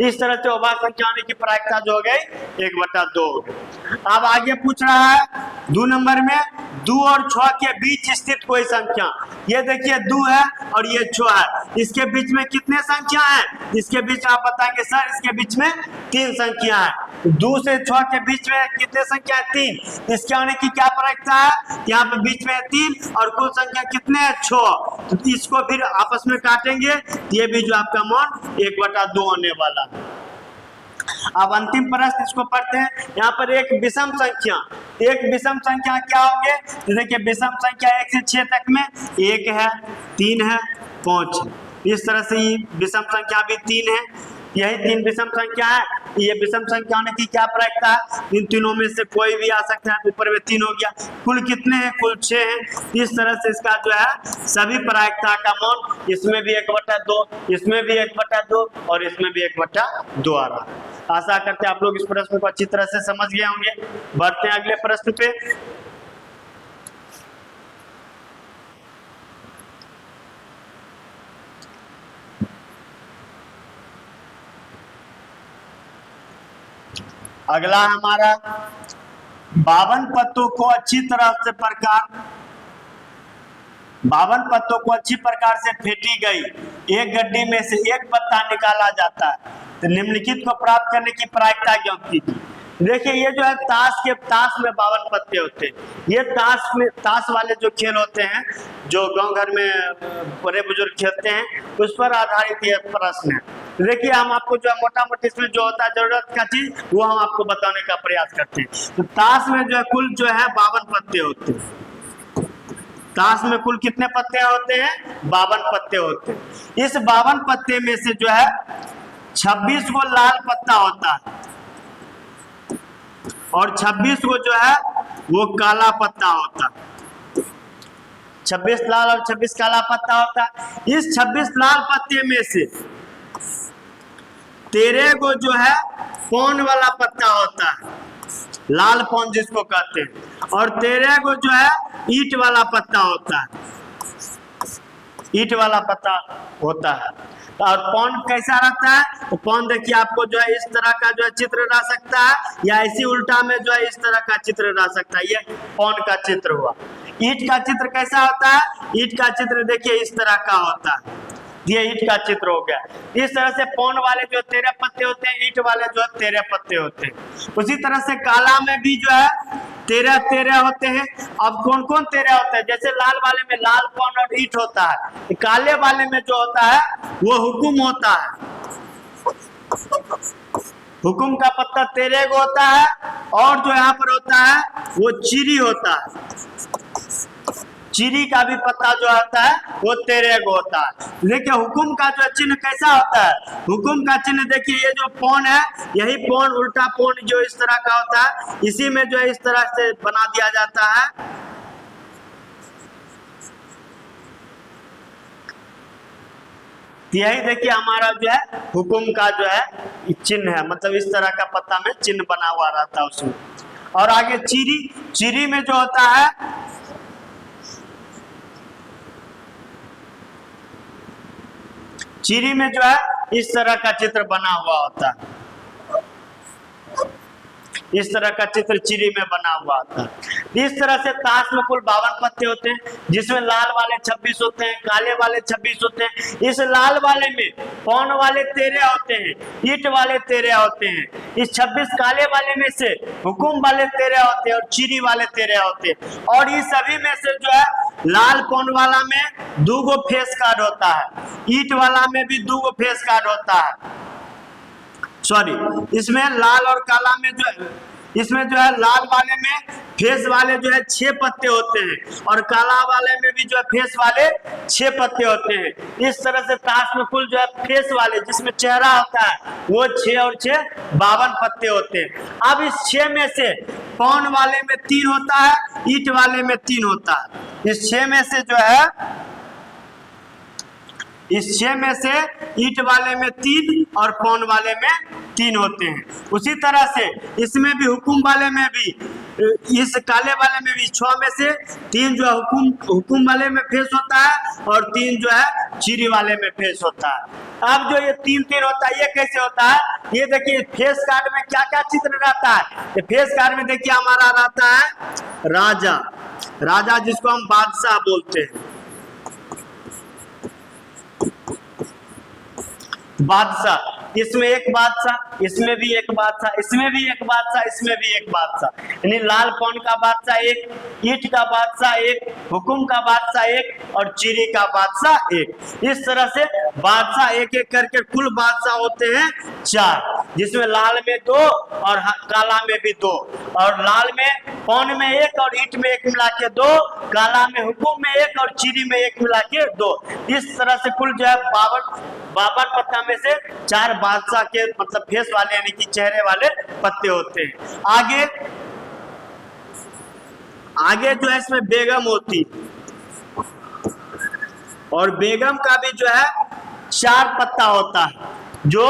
इस तरह से अभाज्य संख्या आने की प्रायिकता जो हो गई 1/2 हो गई। अब आगे पूछ रहा है 2 नंबर में 2 और 6 के बीच स्थित कोई संख्या। ये देखिए 2 है और ये 6 है, इसके बीच में कितने संख्या है? इसके बीच आप बताएंगे सर इसके बीच में 3 संख्या है। 2 से 6 के बीच में कितने संख्या है? 3। इसके आने की क्या प्रायिकता है? यहाँ पे बीच में 3 और कुल संख्या कितने हैं? 6। तो इसको फिर आपस में काटेंगे, ये भी जो आपका मान 1/2 होने वाला। अब अंतिम प्रश्न इसको पढ़ते हैं। यहाँ पर एक विषम संख्या, एक विषम संख्या क्या होंगे? तो देखिए विषम संख्या 1 से 6 तक में 1 है, 3 है, 5 है। इस तरह से ये विषम संख्या भी 3 है, यही 3 विषम संख्या है। ये विषम संख्या होने की क्या प्रायिकता है? इन तीनों में से कोई भी आ सकता है। ऊपर में 3 हो गया, कुल कितने हैं? कुल 6 हैं। इस तरह से इसका जो है सभी प्रायिकता का मान इसमें भी 1/2, इसमें भी 1/2 और इसमें भी 1/2 आ रहा है। आशा करते हैं आप लोग इस प्रश्न को अच्छी तरह से समझ गए होंगे। बढ़ते हैं अगले प्रश्न पे। अगला हमारा 52 पत्तों को अच्छी तरह से प्रकार 52 पत्तों को अच्छी प्रकार से फेंटी गई एक गड्डी में से एक पत्ता निकाला जाता है। तो निम्नलिखित को प्राप्त करने की प्रायिकता ज्ञात कीजिए। देखिए ये जो है ताश में 52 पत्ते होते हैं। ये ताश वाले जो खेल होते हैं जो गांव घर में बड़े बुजुर्ग खेलते हैं उस पर आधारित ये प्रश्न है। देखिए हम आपको जो है मोटा मोटी इसमें जो होता है जरूरत का चीज वो हम आपको बताने का प्रयास करते हैं। तो ताश में जो है कुल जो है 52 पत्ते होते हैं। ताश में कुल कितने पत्ते होते हैं? 52 पत्ते होते हैं। इस 52 पत्ते में से जो है 26 को लाल पत्ता होता है और 26 को जो है वो काला पत्ता होता है। 26 लाल और 26 काला पत्ता होता है। इस 26 लाल पत्ते में से 13 को जो है पौन वाला पत्ता होता है, लाल पौन जिसको कहते हैं, और 13 को जो है ईंट वाला पत्ता होता है, ईंट वाला पत्ता होता है। और पौन कैसा रहता है? तो पौन देखिए आपको जो है इस तरह का जो है चित्र रह सकता है या इसी उल्टा में जो है इस तरह का चित्र रह सकता है। ये पौन का चित्र हुआ। ईंट का चित्र कैसा होता है? ईंट का चित्र देखिए इस तरह का होता है, ये ईंट का चित्र हो गया। इस तरह से पौन वाले जो 13 पत्ते होते हैं, ईंट वाले जो 13 पत्ते होते हैं। उसी तरह से काला में भी जो है 13 होते हैं। अब कौन कौन 13 होते हैं? जैसे लाल वाले में लाल पौन और ईंट होता है, काले वाले में जो होता है वो हुकुम होता है। हुकुम का पत्ता 13 को होता है और जो यहाँ पर होता है वो चिरी होता है। चिरी का भी पत्ता जो होता है वो 13 को होता है। देखिए हुकुम का जो चिन्ह कैसा होता है? हुकुम का चिन्ह देखिए ये जो पौन है यही पौन उल्टा पौन जो इस तरह का होता है, इसी में जो है इस तरह से बना दिया जाता है। यही देखिए हमारा जो है हुकुम का जो है चिन्ह है, मतलब इस तरह का पत्ता में चिन्ह बना हुआ रहता है उसमें। और आगे चिरी में जो होता है चिरी में जो है इस तरह का चित्र बना हुआ होता है, इस तरह का चित्र चिड़ी में बना हुआ होता है। इस तरह से ताश में कुल 52 पत्ते होते हैं, जिसमें लाल वाले 26 होते हैं, काले वाले 26 होते हैं। इस लाल वाले में पौन वाले 13 होते हैं, ईंट वाले 13 होते हैं। इस 26 काले वाले में से हुकुम वाले 13 होते हैं और चिड़ी वाले 13 होते हैं। और इस सभी में से जो है लाल पौन वाला में 2 गो फेस कार्ड होता है, ईंट वाला में भी 2 गो फेस कार्ड होता है। सॉरी, इसमें लाल और काला में जो है, इसमें जो है लाल वाले में फेस वाले जो है 6 पत्ते होते हैं और काला वाले में भी जो है फेस वाले 6 पत्ते होते हैं। इस तरह से ताश में कुल जो है फेस वाले जिसमें चेहरा होता है वो 6 और 6 52 पत्ते होते हैं। अब इस 6 में से पौन वाले में 3 होता है, ईंट वाले में 3 होता है। इस 6 में से जो है, इस 6 में से ईंट वाले में 3 और पौन वाले में 3 होते हैं। उसी तरह से इसमें भी हुकुम वाले में भी, इस काले वाले में भी 6 में से 3 जो है हुकुम वाले में फेस होता है और 3 जो है चिड़ी वाले में फेस होता है। अब जो ये 3-3 होता है, ये कैसे होता है? ये देखिए फेस कार्ड में क्या क्या चित्र रहता है। ये फेस कार्ड में देखिए हमारा रहता है राजा, राजा जिसको हम बादशाह बोलते हैं, बादशाह। इसमें एक बादशाह, इसमें भी एक बादशाह, इसमें भी एक बादशाह, इसमें भी एक बादशाह। यानी लाल पौन का बादशाह एक, ईंट का बादशाह एक, हुकुम का बादशाह एक और चिड़ी का बादशाह एक। इस तरह से बादशाह एक एक करके कुल बादशाह होते हैं 4, जिसमें लाल में 2 और काला में भी 2, और लाल में पौन में 1 और ईंट में 1 मिला के 2, काला में हुकुम में 1 और चिड़ी में 1 मिला के 2। इस तरह से कुल जो है 52 पत्ता में से 4 बादशाह के मतलब फेस वाले यानी कि चेहरे वाले पत्ते होते हैं। आगे जो है इसमें बेगम होती, और बेगम का भी जो है 4 पत्ता होता है, जो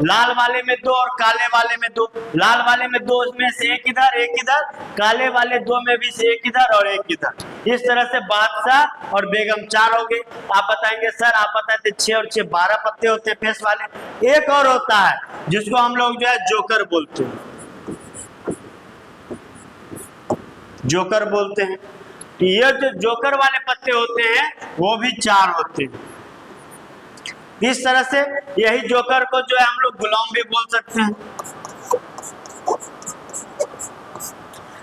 लाल वाले में 2 और काले वाले में 2। लाल वाले में 2 में से एक इधर एक इधर, काले वाले 2 में भी से एक इधर और एक इधर। इस तरह से बादशाह और बेगम 4 हो गए। आप बताएंगे सर, आप बताते 6 और 6 12 पत्ते होते हैं फेस वाले। एक और होता है जिसको हम लोग जो है जोकर बोलते हैं, जोकर बोलते हैं। ये जो जोकर वाले पत्ते होते हैं वो भी 4 होते हैं। इस तरह से यही जोकर को जो है हम लोग गुलाम भी बोल सकते हैं।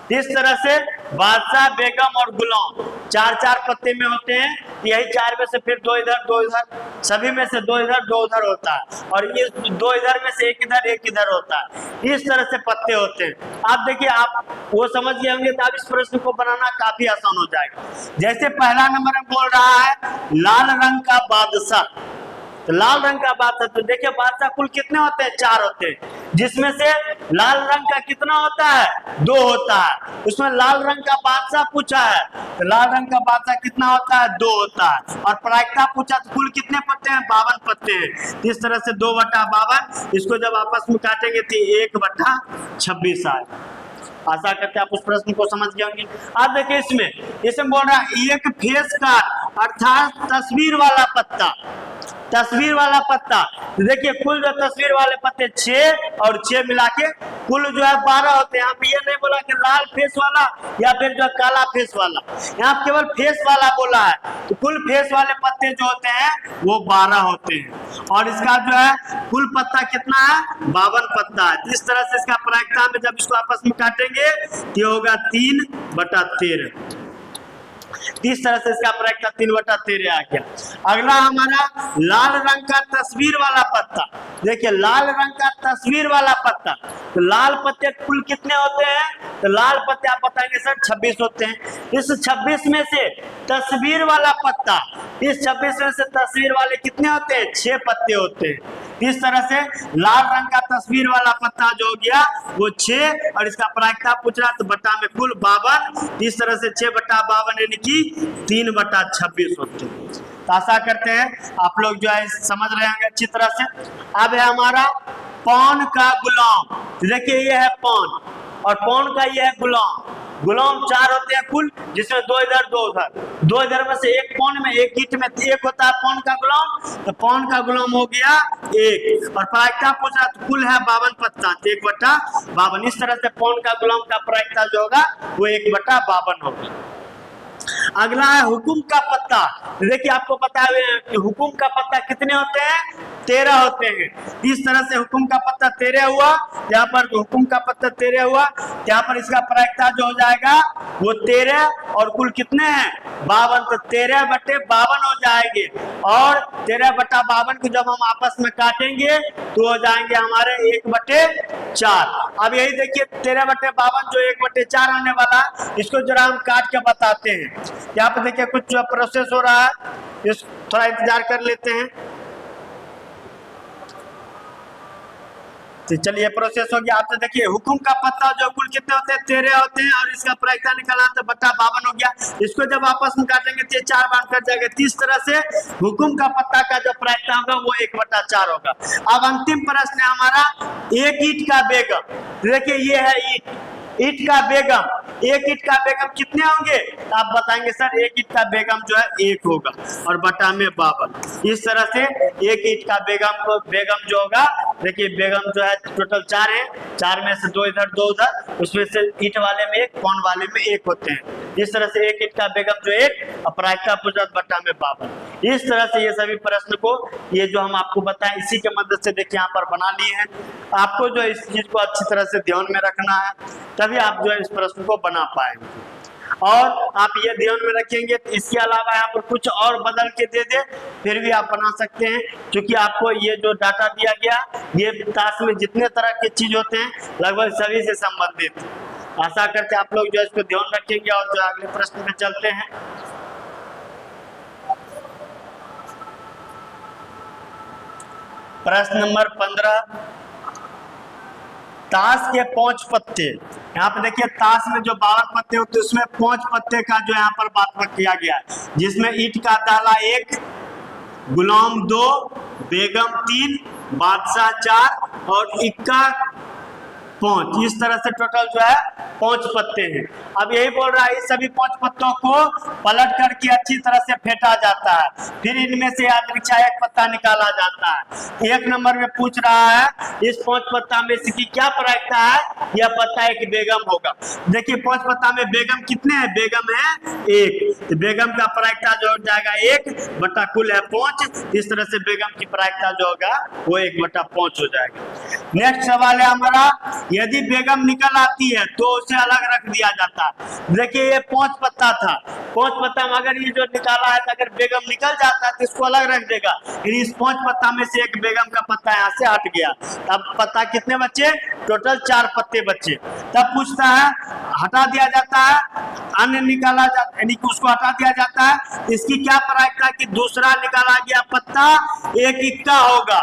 इस तरह से बादशाह, बेगम और गुलाम 4-4 पत्ते में होते हैं। यही 4 में से फिर 2 इधर 2 इधर, सभी में से 2 इधर 2 उधर होता है, और ये 2 इधर में से 1 इधर होता है। इस तरह से पत्ते होते हैं। आप देखिए, आप वो समझ गए होंगे तो आप इस प्रश्न को बनाना काफी आसान हो जाएगा। जैसे पहला नंबर में बोल रहा है लाल रंग का बादशाह, तो लाल रंग का बादशाह, तो देखिए बादशाह कुल कितने होते हैं? 4 होते हैं, जिसमें से लाल रंग का कितना होता है? 2 होता है। उसमें लाल रंग का बादशाह पूछा है, तो लाल रंग का बादशाह कितना होता है? 2 होता है। और प्रायिकता पूछा तो कुल कितने पत्ते हैं? 52 पत्ते हैं। इस तरह से 2/52, इसको जब आपस में काटेंगे तो 1/26 आए। आशा करते हैं आप उस प्रश्न को समझ गए होंगे। अब देखिए इसमें बोल रहा है एक फेस कार्ड अर्थात तस्वीर वाला पत्ता, तस्वीर वाला पत्ता। तो देखिए कुल जो तस्वीर वाले पत्ते 6 और 6 मिला के कुल जो है 12 होते हैं। यहाँ पे ये नहीं बोला कि लाल फेस वाला या फिर जो काला फेस वाला, यहाँ केवल फेस वाला बोला है। तो कुल फेस वाले पत्ते जो होते हैं वो 12 होते हैं, और इसका जो है कुल पत्ता कितना है? 52 पत्ता है। इस तरह से इसका प्रायिकता में जब इसको आपस में काटेंगे तो होगा 3/13। इस तरह से इसका प्रायिकता 3/13 आ गया। अगला हमारा लाल रंग का तस्वीर वाला पत्ता। देखिए लाल रंग का तस्वीर वाला पत्ता, तो लाल पत्ते कुल कितने होते हैं? तो लाल पत्ते आप बताएंगे सर 26 होते हैं। इस 26 में से तस्वीर वाला पत्ता, इस 26 में से तस्वीर वाले कितने होते हैं? 6 पत्ते होते हैं। इस तरह से लाल रंग का तस्वीर वाला पत्ता जो हो गया वो 6, और इसका प्रायिकता पूछ रहा तो बटा में कुल 52। इस तरह से 6/52 यानी कि 3/26 होते हैं। तो आशा करते हैं आप लोग जो है समझ रहे होंगे अच्छी तरह से। अब है हमारा पौन का गुलाम। देखिए ये है पौन, और पौन का ये है गुलाम। गुलाम 4 होते हैं कुल, जिसमें 2 इधर 2 उधर, 2 इधर में से एक पौन में, एक ईंट में 1 होता है पौन का गुलाम, तो पौन का गुलाम हो गया 1। और प्रायिकता पूछ रहा, तो कुल है 52 पत्ता, 1/52। इस तरह से पौन का गुलाम का प्रायिकता जो होगा वो 1/52 होगा। अगला है हुकुम का पत्ता। देखिए आपको पता है कि हुकुम का पत्ता कितने होते हैं, 13 होते हैं। इस तरह से हुकुम का पत्ता 13 हुआ, यहाँ पर हुकुम का पत्ता 13 हुआ, यहाँ पर इसका प्रायिकता जो हो जाएगा वो 13 और कुल कितने हैं 52, तो 13/52 हो जाएंगे। और 13/52 को जब हम आपस में काटेंगे तो हो जाएंगे हमारे 1/4। अब यही देखिए 13/52 जो 1/4 होने वाला, इसको जरा हम काट के बताते हैं। यहाँ पे देखिए कुछ प्रोसेस हो रहा है, इस थोड़ा इंतजार कर लेते हैं। तो चलिए प्रोसेस हो गया। आपसे देखिए हुकुम का पत्ता जो कुल कितने होते हैं 13 होते हैं, और इसका प्रायिकता निकाला तो 52 हो गया। इसको जब आपस में काटेंगे तो 4 बार कट जाएगा। इस तरह से हुकुम का पत्ता का जो प्रायिकता होगा वो 1/4 होगा। अब अंतिम प्रश्न है हमारा, एक ईंट का बेगम। देखिए ये है ईंट, ईंट का बेगम, एक ईंट का बेगम कितने होंगे, तो आप बताएंगे सर एक ईंट का बेगम जो है 1 होगा और बटा में 52। इस तरह से एक ईंट का बेगम जो होगा, देखिए बेगम जो है टोटल 4 है, 4 में से 2 इधर 2 उधर, उसमें से ईंट वाले में 1 पौन वाले में 1 होते हैं। इस तरह से एक ईंट का बेगम जो 1 और प्रायिकता पूछा बटा में 52। इस तरह से ये सभी प्रश्न को, ये जो हम आपको बताएं इसी के मदद से देखिए यहाँ पर बना लिए हैं। आपको जो इस चीज को अच्छी तरह से ध्यान में रखना है, तभी आप जो है इस प्रश्न को बना पाएंगे। और आप ये ध्यान में रखेंगे, इसके अलावा यहाँ पर कुछ और बदल के दे दे फिर भी आप बना सकते हैं, क्योंकि आपको ये जो डाटा दिया गया ये टास्क में जितने तरह के चीज होते हैं लगभग सभी से संबंधित। आशा करते आप लोग जो इसको ध्यान रखेंगे। और जो अगले प्रश्न में चलते हैं, प्रश्न नंबर 15, ताश के 5 पत्ते। यहाँ पे देखिए ताश में जो 52 पत्ते होते हैं उसमें 5 पत्ते का जो यहाँ पर बात किया गया है, जिसमें ईंट का दाला 1, गुलाम 2, बेगम 3, बादशाह 4 और इक्का 5। इस तरह से टोटल जो है 5 पत्ते हैं। अब यही बोल रहा है इस सभी 5 पत्तों को पलट करके अच्छी तरह से फेंटा जाता है, फिर इनमें से यादृच्छा एक पत्ता निकाला जाता है। 1 नंबर में पूछ रहा है इस 5 पत्ता में से क्या प्रायिकता है, यह पत्ता एक बेगम होगा। देखिए 5 पत्ता में बेगम कितने हैं, बेगम है 1, तो बेगम का प्रायिकता जो हो जाएगा 1 बटा कुल है 5। इस तरह से बेगम की प्रायिकता जो होगा वो 1/5 हो जाएगा। नेक्स्ट सवाल है हमारा, यदि बेगम निकल आती है तो उसे अलग रख दिया जाता है। देखिए ये 5 पत्ता था, 5 पत्ता में अगर ये जो निकाला है तो अगर बेगम निकल जाता है तो इसको अलग रख देगा। इस 5 पत्ता में से एक बेगम का पत्ता यहाँ से हट गया, तब पत्ता कितने बचे, टोटल 4 पत्ते बचे। तब पूछता है हटा दिया जाता है, अन्य निकाला जाता यानी कि उसको हटा दिया जाता है। इसकी क्या प्रायिकता कि दूसरा निकाला गया पत्ता 1 इक्का होगा।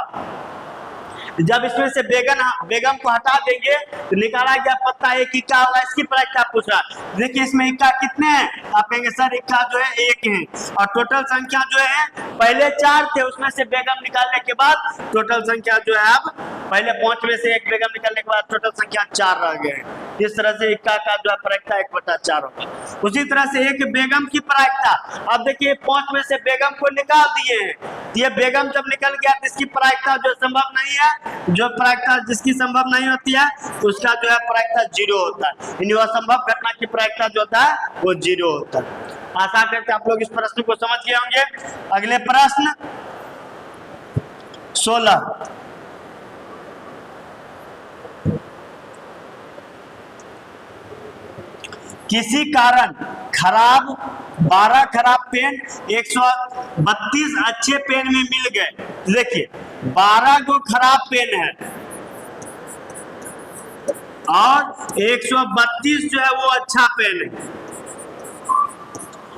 जब इसमें से बेगम को हटा देंगे तो निकाला गया पत्ता 1 इक्का होगा। इसकी प्रायिकता पूछ रहा है। देखिए इसमें इक्का कितने हैं, आप कहेंगे सर इक्का जो है 1 है, और टोटल संख्या जो है पहले 4 थे, उसमें से बेगम निकालने के बाद टोटल संख्या जो है अब पहले 5 में से एक बेगम निकालने के बाद टोटल संख्या 4 रह गए। इस तरह से इक्का का जो है प्रायिकता 1/4 होगा। उसी तरह से एक बेगम की प्रायिकता, अब देखिए 5 में से बेगम को निकाल दिए हैं, ये बेगम जब निकल गया तो इसकी प्रायिकता जो संभव नहीं है, जो प्रायिकता जिसकी संभव नहीं होती है उसका जो है प्रायिकता 0 होता है। यानी असंभव घटना की प्रायिकता जो होता है वो 0 होता है। आशा करते आप लोग इस प्रश्न को समझ गए होंगे। अगले प्रश्न 16, किसी कारण खराब 12 खराब पेन 132 अच्छे पेन में मिल गए। देखिए 12 को खराब पेन है और 132 जो है वो अच्छा पेन है,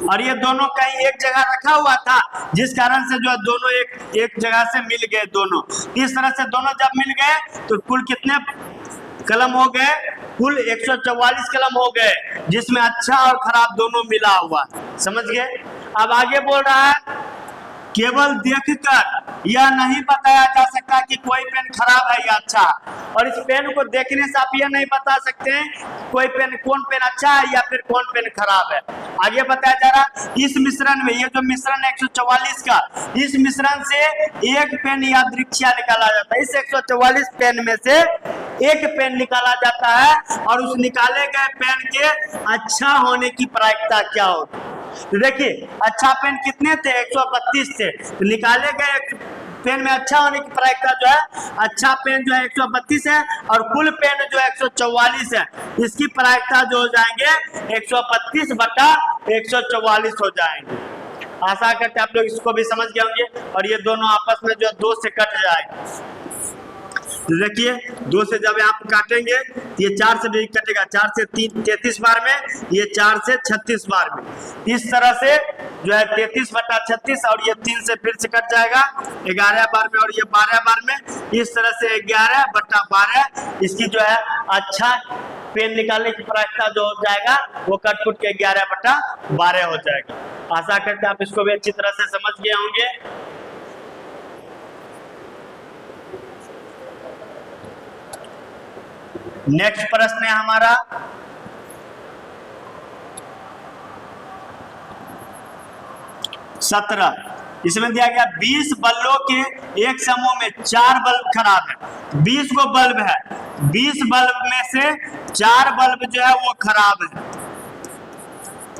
और ये दोनों कहीं एक जगह रखा हुआ था, जिस कारण से जो है दोनों एक जगह से मिल गए दोनों। इस तरह से दोनों जब मिल गए तो कुल कितने कलम हो गए, कुल 144 कलम हो गए, जिसमें अच्छा और खराब दोनों मिला हुआ। समझ गए। अब आगे बोल रहा है केवल देखकर यह नहीं बताया जा सकता कि कोई पेन खराब है या अच्छा, और इस पेन को देखने से आप यह नहीं बता सकते हैं कोई पेन, कौन पेन अच्छा है या फिर कौन पेन खराब है। आगे बताया जा रहा, इस मिश्रण में, ये जो मिश्रण है 144 का, इस मिश्रण से एक पेन यादृच्छिक निकाला जाता है। इस 144 पेन में से एक पेन निकाला जाता है और उस निकाले गए पेन के अच्छा होने की प्रायिकता क्या होगी। तो देखिए अच्छा पेन कितने थे, 132 थे, तो निकाले गए पेन में अच्छा होने की प्रायिकता जो है, अच्छा पेन जो है 132 है और कुल पेन जो है 144 है। इसकी प्रायिकता जो हो जाएंगे 132 बटा 144 हो जाएंगे। आशा करते हैं आप लोग इसको भी समझ गए होंगे, और ये दोनों आपस में जो 2 से कट जाएंगे। तो देखिए 2 से जब आप काटेंगे ये 4 से भी कटेगा, 4 से 33 बार में, ये 4 से 36 बार में। इस तरह से जो है 33 बटा 36 और ये 3 से फिर से कट जाएगा 11 बार में, और ये 12 बार में। इस तरह से 11 बटा 12 इसकी जो है अच्छा पेन निकालने की प्रायिकता जो हो जाएगा वो कट कुट के 11 बटा 12 हो जाएगा। आशा करते हैं आप इसको भी अच्छी तरह से समझ गए होंगे। नेक्स्ट प्रश्न है हमारा 17। इसमें दिया गया 20 बल्बों के एक समूह में 4 बल्ब खराब है। 20 गो बल्ब है, 20 बल्ब में से 4 बल्ब जो है वो खराब है।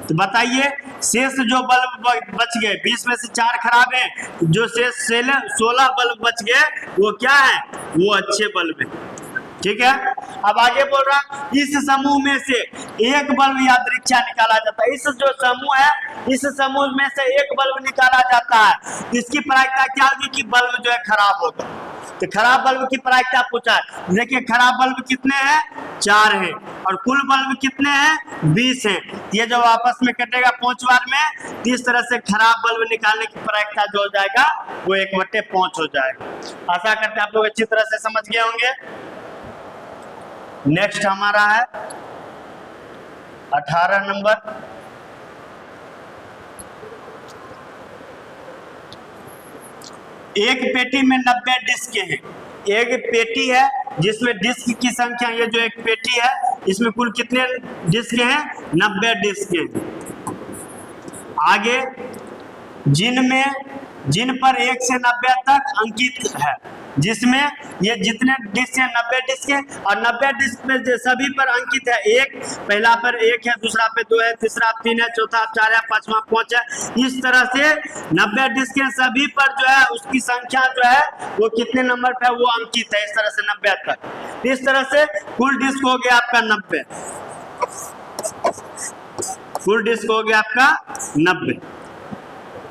तो बताइए शेष जो बल्ब बच गए, 20 में से 4 खराब है, जो शेष 16 बल्ब बच गए वो क्या है, वो अच्छे बल्ब है। ठीक है, अब आगे बोल रहा इस समूह में से एक बल्ब यादृच्छिक निकाला जाता है। इस जो समूह है, इस समूह में से एक बल्ब निकाला जाता है, इसकी प्रायिकता क्या होगी कि बल्ब जो है खराब होगा। तो खराब बल्ब की प्रायिकता पूछा है। देखिए खराब बल्ब कितने हैं, 4 हैं, और कुल बल्ब कितने हैं, 20 हैं। ये जब आपस में कटेगा 5 बार में, तो इस तरह से खराब बल्ब निकालने की प्रायिकता जो हो जाएगा वो 1/5 हो जाएगा। आशा करते हैं आप लोग अच्छी तरह से समझ गए होंगे। नेक्स्ट हमारा है 18 नंबर। एक पेटी में 90 डिस्क हैं। एक पेटी है जिसमें डिस्क की संख्या, ये जो एक पेटी है इसमें कुल कितने डिस्क हैं, 90 डिस्क हैं। आगे जिन पर 1 से 90 तक अंकित है, जिसमें ये जितने डिस्क हैं 90 डिस्क हैं, और 90 डिस्क में सभी पर अंकित है 1, पहला पर 1 है, दूसरा पे 2 है, तीसरा 3 है, चौथा 4 है, पांचवा 5 है। इस तरह से 90 डिस्क हैं, सभी पर जो है उसकी संख्या जो है वो कितने नंबर पे वो अंकित है, इस तरह से 90 तक। इस तरह से कुल डिस्क हो गया आपका 90, कुल डिस्क हो गया आपका 90,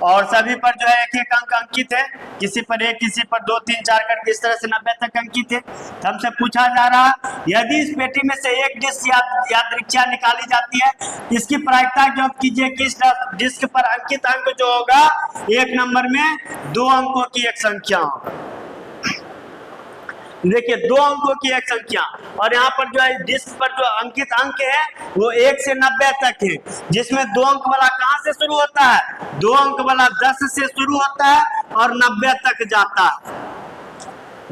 और सभी पर जो है एक एक अंक अंकित है, किसी पर 1, किसी पर 2, 3, 4 करके इस तरह से 90 तक अंकित है। तो हमसे पूछा जा रहा यदि इस पेटी में से एक डिस्क यादृच्छिक निकाली जाती है, इसकी प्रायिकता ज्ञात कीजिए कि इस डिस्क पर अंकित अंक जो होगा एक नंबर में 2 अंकों की एक संख्या होगा। देखिए 2 अंकों की एक संख्या, और यहाँ पर जो है डिस्क पर जो अंकित अंक है वो 1 से 90 तक है, जिसमें 2 अंक वाला कहाँ से शुरू होता है, 2 अंक वाला 10 से शुरू होता है और 90 तक जाता है,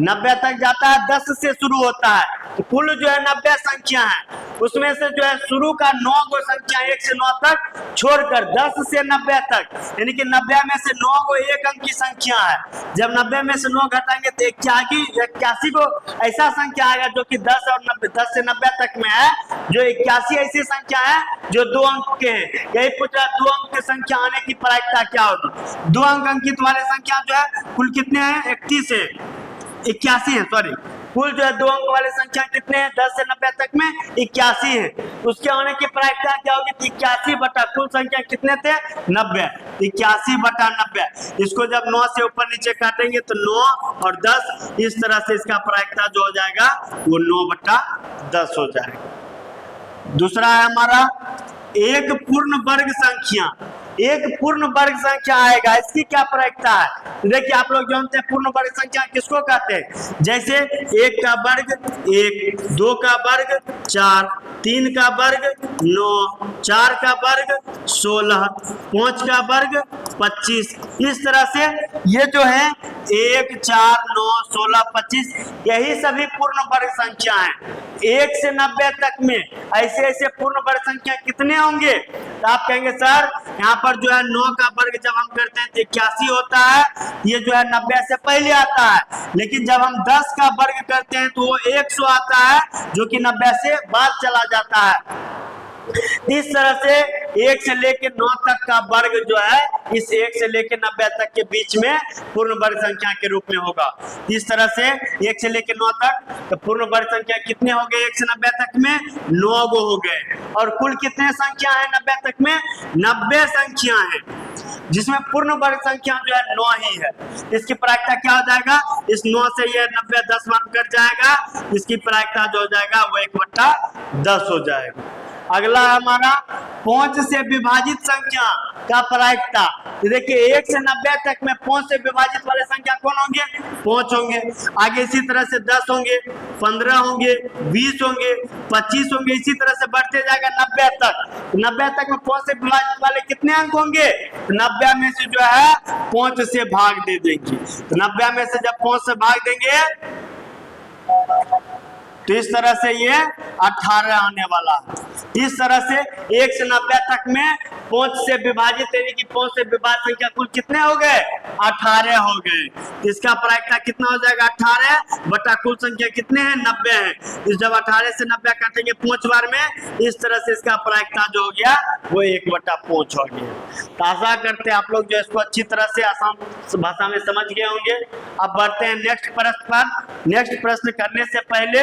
90 तक जाता है, 10 से शुरू होता है। तो कुल जो है 90 संख्या है, उसमें से जो है शुरू का 9 गो संख्या 1 से 9 तक छोड़कर 10 से 90 तक, यानी कि 90 में से 9 गो एक अंक की संख्या है। जब 90 में से 9 घटाएंगे तो 81 को ऐसा संख्या आएगा जो कि 10 और 90, 10 से 90 तक में है, जो 81 ऐसी संख्या है जो 2 अंक के हैं। यही पूछा 2 अंक की संख्या आने की प्रायिकता क्या होगी। 2 अंक अंकित वाले संख्या जो है कुल कितने हैं, 81 है, 81 है, सॉरी, कुल जो है 2 अंक वाले संख्या कितने हैं, 10 से 90 तक में 81 है। उसके होने की प्रायिकता क्या होगी, 81 बटा कुल संख्या कितने थे, 90, 81 बटा 90। इसको जब 9 से ऊपर नीचे काटेंगे तो 9 और 10, इस तरह से इसका प्रायिकता जो हो जाएगा वो 9 बटा 10 हो जाएगा। दूसरा है हमारा एक पूर्ण वर्ग संख्या एक पूर्ण वर्ग संख्या आएगा, इसकी क्या प्रायिकता है? तो देखिए आप लोग जानते हैं पूर्ण वर्ग संख्या किसको कहते हैं। जैसे 1 का वर्ग 1, 2 का वर्ग 4, 3 का वर्ग 9, 4 का वर्ग 16, 5 का वर्ग 25। इस तरह से ये जो है 1, 4, 9, 16, 25 यही सभी पूर्ण वर्ग संख्या हैं। 1 से 90 तक में ऐसे ऐसे पूर्ण वर्ग संख्या कितने होंगे? तो आप कहेंगे सर यहाँ पर जो है 9 का वर्ग जब हम करते हैं तो 81 होता है, ये जो है 90 से पहले आता है। लेकिन जब हम 10 का वर्ग करते हैं तो वो 100 आता है, जो कि 90 से बाद चला जाता है। इस तरह से 1 से लेकर 9 तक का वर्ग जो है इस 1 से लेकर 90 तक के बीच में पूर्ण वर्ग संख्या के रूप में होगा। इस तरह से 1 से लेकर 9 तक तो पूर्ण वर्ग संख्या कितने हो गए? 1 से 90 तक में 9 गो हो गए। और कुल कितने संख्या है 90 तक में? 90 संख्या है, जिसमें पूर्ण वर्ग संख्या जो है 9 ही है। इसकी प्रायिकता क्या हो जाएगा? इस 9 से ये 90 10 मान कट जाएगा, इसकी प्रायिकता जो हो जाएगा वो 1/10 हो जाएगा। अगला हमारा 5 से विभाजित संख्या का प्रायिकता। देखिए 1 से 90 तक में 5 से विभाजित वाले संख्या कौन होंगे? 5 होंगे। आगे इसी तरह से 10 होंगे, 15 होंगे, 20 होंगे, 25 होंगे, इसी तरह से बढ़ते जाएगा 90 तक। 90 तक में 5 से विभाजित वाले कितने अंक होंगे? 90 में से जो है 5 से भाग दे देंगे। तो 90 में से जब 5 से भाग देंगे तो इस तरह से ये 18 आने वाला है। इस तरह से 1 से 90 तक में 5 से विभाजित यानी कि 5 से विभाजित संख्या कुल कितने हो गए? 18 हो गए। इसका प्रायिकता कितना हो जाएगा? 18 बटा कुल संख्या कितने हैं? 90 है। इस जब 18 से 90 काटेंगे 5 बार में, इस तरह से इसका प्रायिकता जो हो गया वो 1/5 हो गया। तो आशा करते हैं आप लोग जो इसको अच्छी तरह से आसान भाषा में समझ गए होंगे। अब बढ़ते हैं नेक्स्ट प्रश्न पर। नेक्स्ट प्रश्न करने से पहले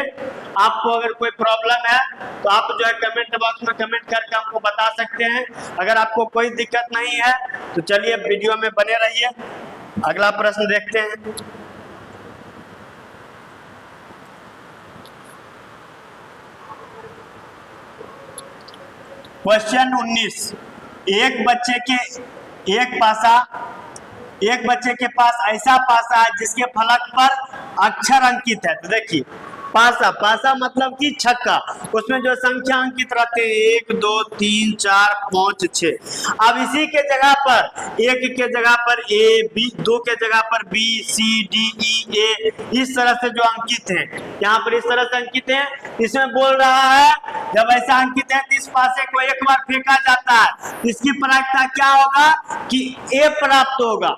आपको अगर कोई प्रॉब्लम है तो आप जो है कमेंट बॉक्स में कमेंट करके हमको बता सकते हैं। अगर आपको कोई दिक्कत नहीं है तो चलिए वीडियो में बने रहिए। अगला प्रश्न देखते हैं। क्वेश्चन 19। एक बच्चे के पास ऐसा पासा है जिसके फलक पर अक्षर अंकित है। तो देखिए पासा मतलब कि छक्का, उसमें जो संख्या अंकित रहते हैं 1 2 3 4 5 6। अब इसी के जगह पर 1 के जगह पर A, B, 2 के जगह पर B, C, D, E, A इस तरह से जो अंकित है, यहाँ पर इस तरह से अंकित है। इसमें बोल रहा है जब ऐसा अंकित है तो इस पासे को एक बार फेंका जाता है, इसकी प्रायिकता क्या होगा कि A प्राप्त होगा।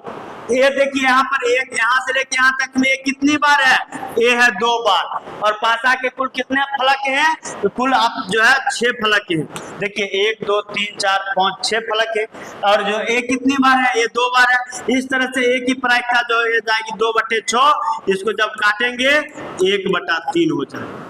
ये देखिए यहाँ पर एक, यहाँ से लेके यहाँ तक में कितनी बार है? ए है 2 बार। और पासा के कुल कितने फलक हैं? तो कुल आप जो है 6 फलक हैं। देखिए 1 2 3 4 5 6 फलक है। और जो ए कितनी बार है? ये 2 बार है। इस तरह से ए की प्रायिकता जो है जाएगी 2/6। इसको जब काटेंगे 1/3 हो जाएगा।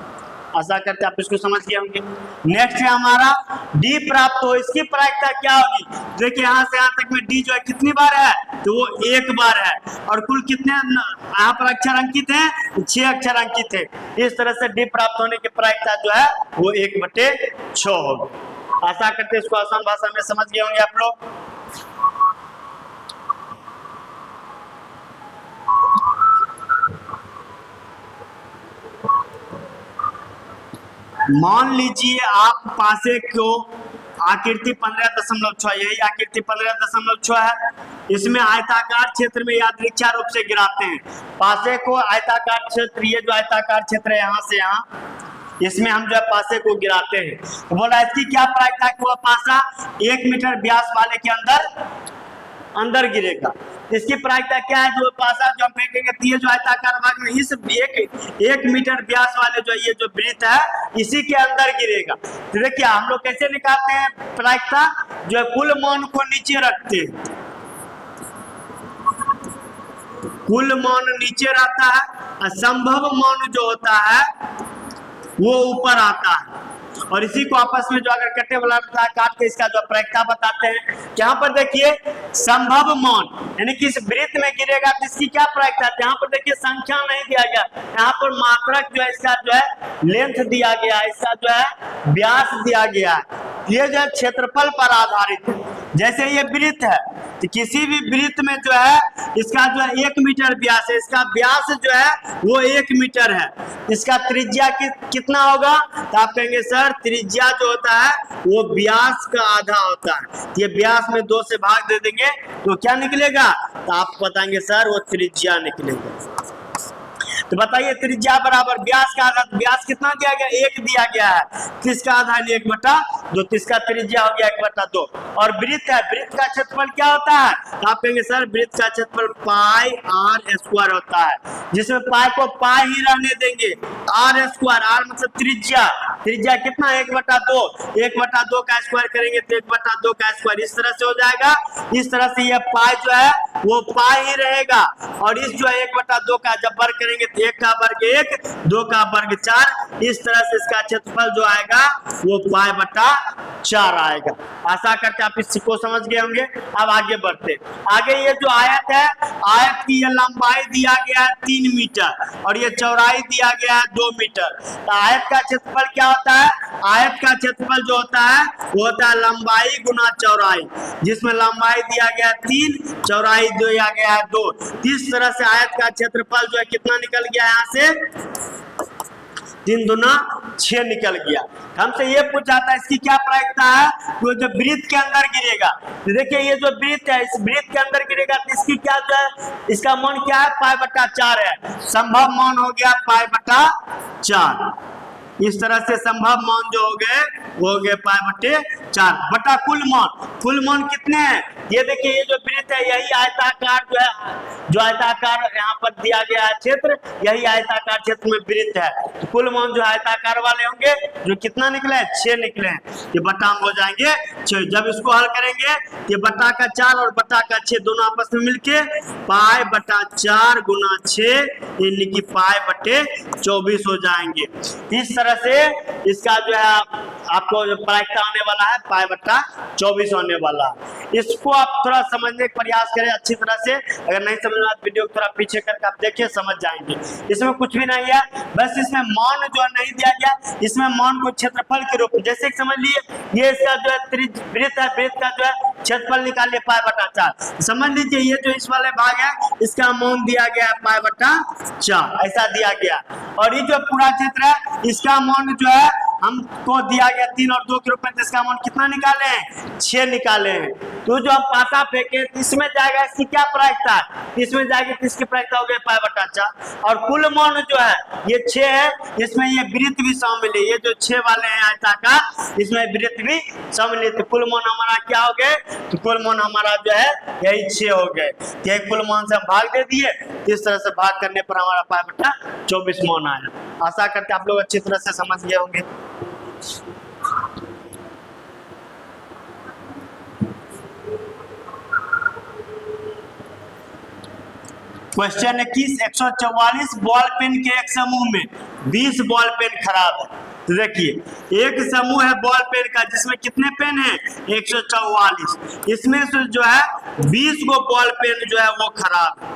आशा करते आप इसको समझ गए होंगे। नेक्स्ट है हमारा डी प्राप्त हो, इसकी प्रायिकता क्या होगी? देखिए यहाँ से यहाँ तक में डी जो है कितनी बार है? तो वो 1 बार है। और कुल कितने यहाँ पर अक्षर अंकित हैं? 6 अक्षर अंकित है। इस तरह से डी प्राप्त होने की प्रायिकता जो है वो 1/6 होगी। आशा करते इसको आसान भाषा में समझ गए होंगे आप लोग। मान लीजिए आप पासे को आकृति 15.6, यही आकृति 15.6 है। इसमें आयताकार क्षेत्र में यादृच्छा रूप से गिराते हैं। पासे को आयताकार क्षेत्र, ये जो आयताकार क्षेत्र है यहाँ से यहाँ, इसमें हम जो है पासे को गिराते हैं। तो बोला इसकी क्या प्रायिकता कि वह पासा 1 मीटर व्यास वाले के अंदर गिरेगा। इसकी प्रायिकता क्या है? जो पासा जो हम फेंकेंगे तो ये जो आयताकार भाग में इस 1 मीटर व्यास वाले जो ये जो वृत्त है इसी के अंदर गिरेगा। तो देखिए हम लोग कैसे निकालते हैं प्रायिकता? जो है कुल मान को नीचे रखते हैं, कुल मान नीचे रहता है, असंभव मान जो होता है वो ऊपर आता है। और इसी को आपस में जो अगर कटे वाला काट के इसका जो प्रायिकता बताते हैं। यहाँ पर देखिए संभव मान यानी कि इस वृत्त में गिरेगा तो इसकी क्या प्रायिकता है? यहाँ पर देखिए संख्या नहीं दिया गया, यहाँ पर मात्रक जो है इसका जो है लेंथ दिया गया है, इसका जो है व्यास दिया गया है। ये जो है क्षेत्रफल पर आधारित है। जैसे ये वृत्त है तो किसी भी वृत्त में जो है इसका जो है 1 मीटर व्यास है, इसका व्यास जो है वो 1 मीटर है, इसका त्रिज्या कितना होगा? तो आप कहेंगे सर त्रिज्या जो होता है वो व्यास का आधा होता है, ये व्यास में 2 से भाग दे देंगे तो क्या निकलेगा? तो आप बताएंगे सर वो त्रिज्या निकलेगा। तो बताइए त्रिज्या बराबर व्यास का आधा, व्यास कितना दिया गया? 1 दिया गया है, तो इसका आधा 1/2, तो इसका त्रिज्या हो गया 1/2। और वृत्त है, वृत्त का क्षेत्रफल क्या होता है? तो आप कहेंगे सर वृत्त का क्षेत्रफल पाई r स्क्वायर होता है, जिसमें पाई को पाई ही रहने देंगे, r स्क्वायर, r मतलब त्रिज्या, त्रिज्या कितना? 1/2, 1/2 का स्क्वायर करेंगे तो 1/2 का स्क्वायर इस तरह से हो जाएगा। इस तरह से ये पाई जो है वो पाई ही रहेगा, और इस जो है 1/2 का जब वर्ग करेंगे तो 1 का वर्ग 1, 2 का वर्ग 4, इस तरह से इसका क्षेत्रफल जो आएगा वो π/4 आएगा। आशा करते आप इसको समझ गए होंगे। अब आगे बढ़ते, आगे ये जो आयत है, आयत की ये लंबाई दिया गया है 3 मीटर और ये चौड़ाई दिया गया है 2 मीटर। तो आयत का क्षेत्रफल क्या होता है? आयत का क्षेत्रफल जो होता है वो होता है लंबाई गुना चौड़ाई, जिसमें लंबाई दिया गया है 3, चौड़ाई दिया गया है 2। इस तरह से आयत का क्षेत्रफल जो है कितना निकल गया यहाँ से? 3 दूना 6 निकल गया। हमसे ये पूछा था इसकी क्या प्रायिकता है? तो जो वृत्त के अंदर गिरेगा, तो देखिए ये जो वृत्त है इस वृत्त के अंदर गिरेगा तो इसकी क्या जो है, इसका मान क्या है? π/4 है, संभव मान हो गया π/4। इस तरह से संभव मान जो हो गए वो हो गए π/4 बटा कुल मान। कुल मान कितने हैं? ये देखिए ये जो वृत्त है यही आयताकार जो है, जो आयताकार यहाँ पर दिया गया है क्षेत्र, यही आयताकार क्षेत्र में वृत्त है। तो कुल मान जो आयताकार वाले होंगे जो कितना निकले हैं? 6 निकले हैं, ये बटा हो जाएंगे 6। जब इसको हल करेंगे ये बटा का 4 और बटा का 6 दोनों आपस में मिलके π/4 गुना 6 यानी कि π/24 हो जाएंगे। इस तरह से इसका जो है आपको जो प्रायिकता आने वाला है π/24 होने वाला है। इसको आप थोड़ा समझने का प्रयास करें अच्छी तरह से, अगर नहीं समझ में आए वीडियो को थोड़ा पीछे करके आप देखिए समझ जाएंगे। इसमें कुछ भी नहीं है, बस इसमें मान जो है नहीं दिया गया, इसमें मान को क्षेत्रफल के रूप में, जैसे समझ लिए ये इसका जो है वृत्त है, वृत्त का जो है क्षेत्रफल निकालिए π/4। समझ लीजिए ये जो इस वाले भाग है इसका मान दिया गया है π/4, ऐसा दिया गया। और ये जो पूरा क्षेत्र है इसका मान जो है हमको दिया गया 3 और 2 के रूप में, इसका मान कितना निकाले हैं? 6 निकाले हैं। तो जो हम पासा फेंके इसमें जाएगा, इसकी क्या प्रायिकता है? इसमें जाएगी तो इसकी प्रायिकता हो गई π/4। और कुल मान जो है ये 6 है, इसमें ये वृत्त भी शामिल है, ये जो 6 वाले हैं आयताकार इसमें वृत्त भी शामिल है। तो कुल मान हमारा क्या हो गए? तो कुल मान हमारा जो है यही 6 हो गए। यही कुल मान से हम भाग दे दिए, इस तरह से भाग करने पर हमारा π/24 मान आया। आशा करते आप लोग अच्छी तरह से समझ गए होंगे। क्वेश्चन 21, 144 बॉल पेन के एक समूह में 20 बॉल पेन खराब है। तो देखिए एक समूह है बॉल पेन का जिसमें कितने पेन है? 144। इसमें से जो है 20 गो बॉल पेन जो है वो खराब है।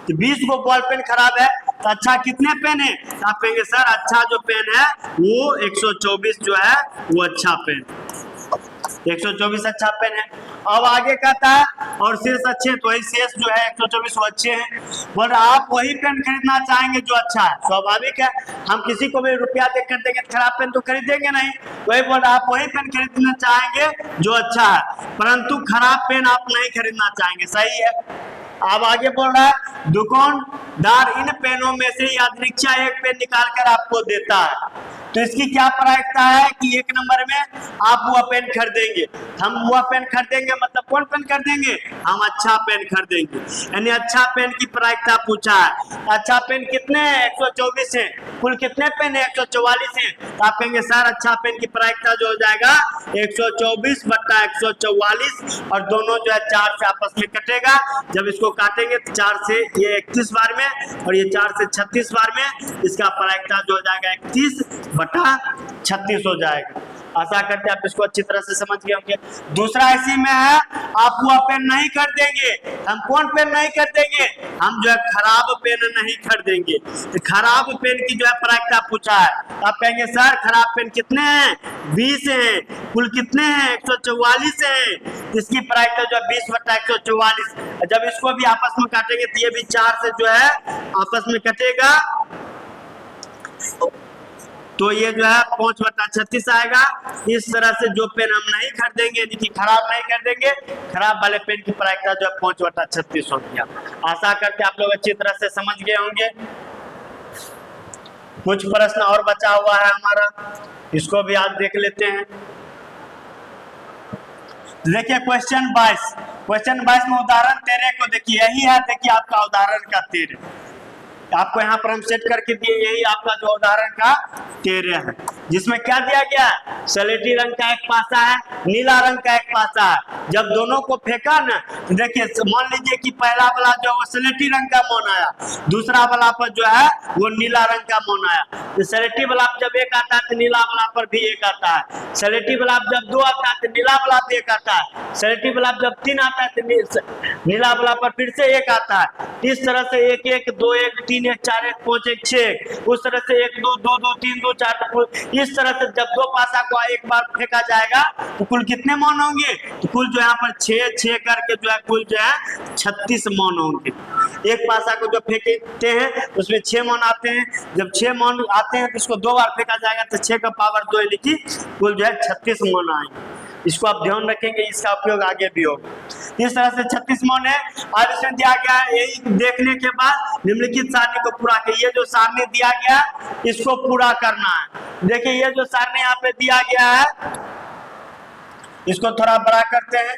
तो 20 गो बॉल पेन खराब है तो अच्छा कितने पेन है? तो आप कहेंगे सर अच्छा जो पेन है वो 124 जो है वो अच्छा पेन, 124 अच्छा पेन है। अब आगे कहता है और शेष अच्छे, तो वही शेष जो है 124 वो अच्छे हैं। बोल रहा आप वही पेन खरीदना चाहेंगे जो अच्छा है, स्वाभाविक है, हम किसी को भी रुपया दे कर देंगे खराब पेन तो खरीदेंगे नहीं। वही बोल रहा आप वही पेन खरीदना चाहेंगे जो अच्छा है, परंतु खराब पेन आप नहीं खरीदना चाहेंगे, सही है। अब आगे बोल रहा है दुकानदार इन पेनों में से यादृच्छा एक पेन निकाल कर आपको देता है, तो इसकी क्या प्रायिकता है कि 1 नंबर में आप वह पेन खरीदेंगे। हम वह पेन खरीदेंगे मतलब कौन पेन खरीदेंगे? हम अच्छा पेन खरीदेंगे, यानी अच्छा पेन की प्रायिकता पूछा है। अच्छा पेन कितने हैं? 124 है। कुल कितने पेन है? 144 है। तो आप कहेंगे सर अच्छा पेन की प्रायिकता जो हो जाएगा 124 बटा 144, और दोनों जो है 4 से आपस में कटेगा। जब इसको काटेंगे तो 4 से ये 31 बार में और ये 4 से 36 बार में, इसका प्रायिकता जो हो जाएगा 31 बटा 36 हो जाएगा। आशा करते हैं आप इसको अच्छी तरह से समझ गए होंगे। दूसरा इसी में है, आप वह पेन नहीं खरीदेंगे। हम कौन पेन नहीं खरीदेंगे? हम जो है खराब पेन नहीं खरीदेंगे। तो खराब पेन की जो है प्रायिकता पूछा है, आप कहेंगे सर खराब पेन कितने हैं? 20 हैं। कुल कितने हैं? 144 हैं। इसकी प्रायिकता जो है 20/144। जब इसको भी आपस में काटेंगे तो ये भी 4 से जो है आपस में कटेगा, तो ये जो है 5/36 आएगा। इस तरह से जो पेन हम नहीं खरीदेंगे, यानी कि खराब नहीं खरीदेंगे, खराब वाले पेन की प्रायिकता जो है 5/36 हो गया। आशा करते आप लोग अच्छी तरह से समझ गए होंगे। कुछ प्रश्न और बचा हुआ है हमारा, इसको भी आज देख लेते हैं। देखिए क्वेश्चन 22 में उदाहरण 13 को देखिए, यही है, देखिए आपका उदाहरण का 13 आपको यहाँ पर हम सेट करके दिए, यही आपका जो उदाहरण का 13 है, जिसमें क्या दिया गया है? सलेटी रंग का एक पासा है, नीला रंग का एक पासा है। जब दोनों को फेंका ना, तो देखिए मान लीजिए कि पहला वाला जो वो सलेटी रंग का मौन आया, दूसरा वाला पर जो है वो नीला रंग का मौन आया। तो सलेटी वाला जब एक आता है तो नीला वाला पर भी एक आता है। सलेटी वाला जब 2 आता है तो नीला वाला पे एक आता है। सलेटी वाला जब 3 आता है तो नीला वाला पर फिर से एक आता है। इस तरह से 1 1 2 1 3 1 4 1 5 1 6, उस तरह से 1 2 2 2 3 2 4 2, इस तरह से जब 2 पासा को एक बार फेंका जाएगा तो कुल कितने मौन होंगे? तो कुल जो यहाँ पर 6 6 करके जो है कुल जो है 36 मौन होंगे। एक पासा को जो फेंकते हैं उसमें 6 मौन आते हैं। जब 6 मौन आते हैं तो इसको 2 बार फेंका जाएगा तो 6 का पावर 2 लिखी, कुल जो है 36 मौन आएंगे। इसको आप ध्यान रखेंगे, इसका उपयोग आगे भी होगा। इस तरह से 36 मौन है। और इसमें दिया गया है, यही देखने के बाद निम्नलिखित सारणी को पूरा करिए। ये जो सारणी दिया गया इसको पूरा करना है। देखिए ये जो सारणी यहाँ पे दिया गया है, इसको थोड़ा बड़ा करते हैं।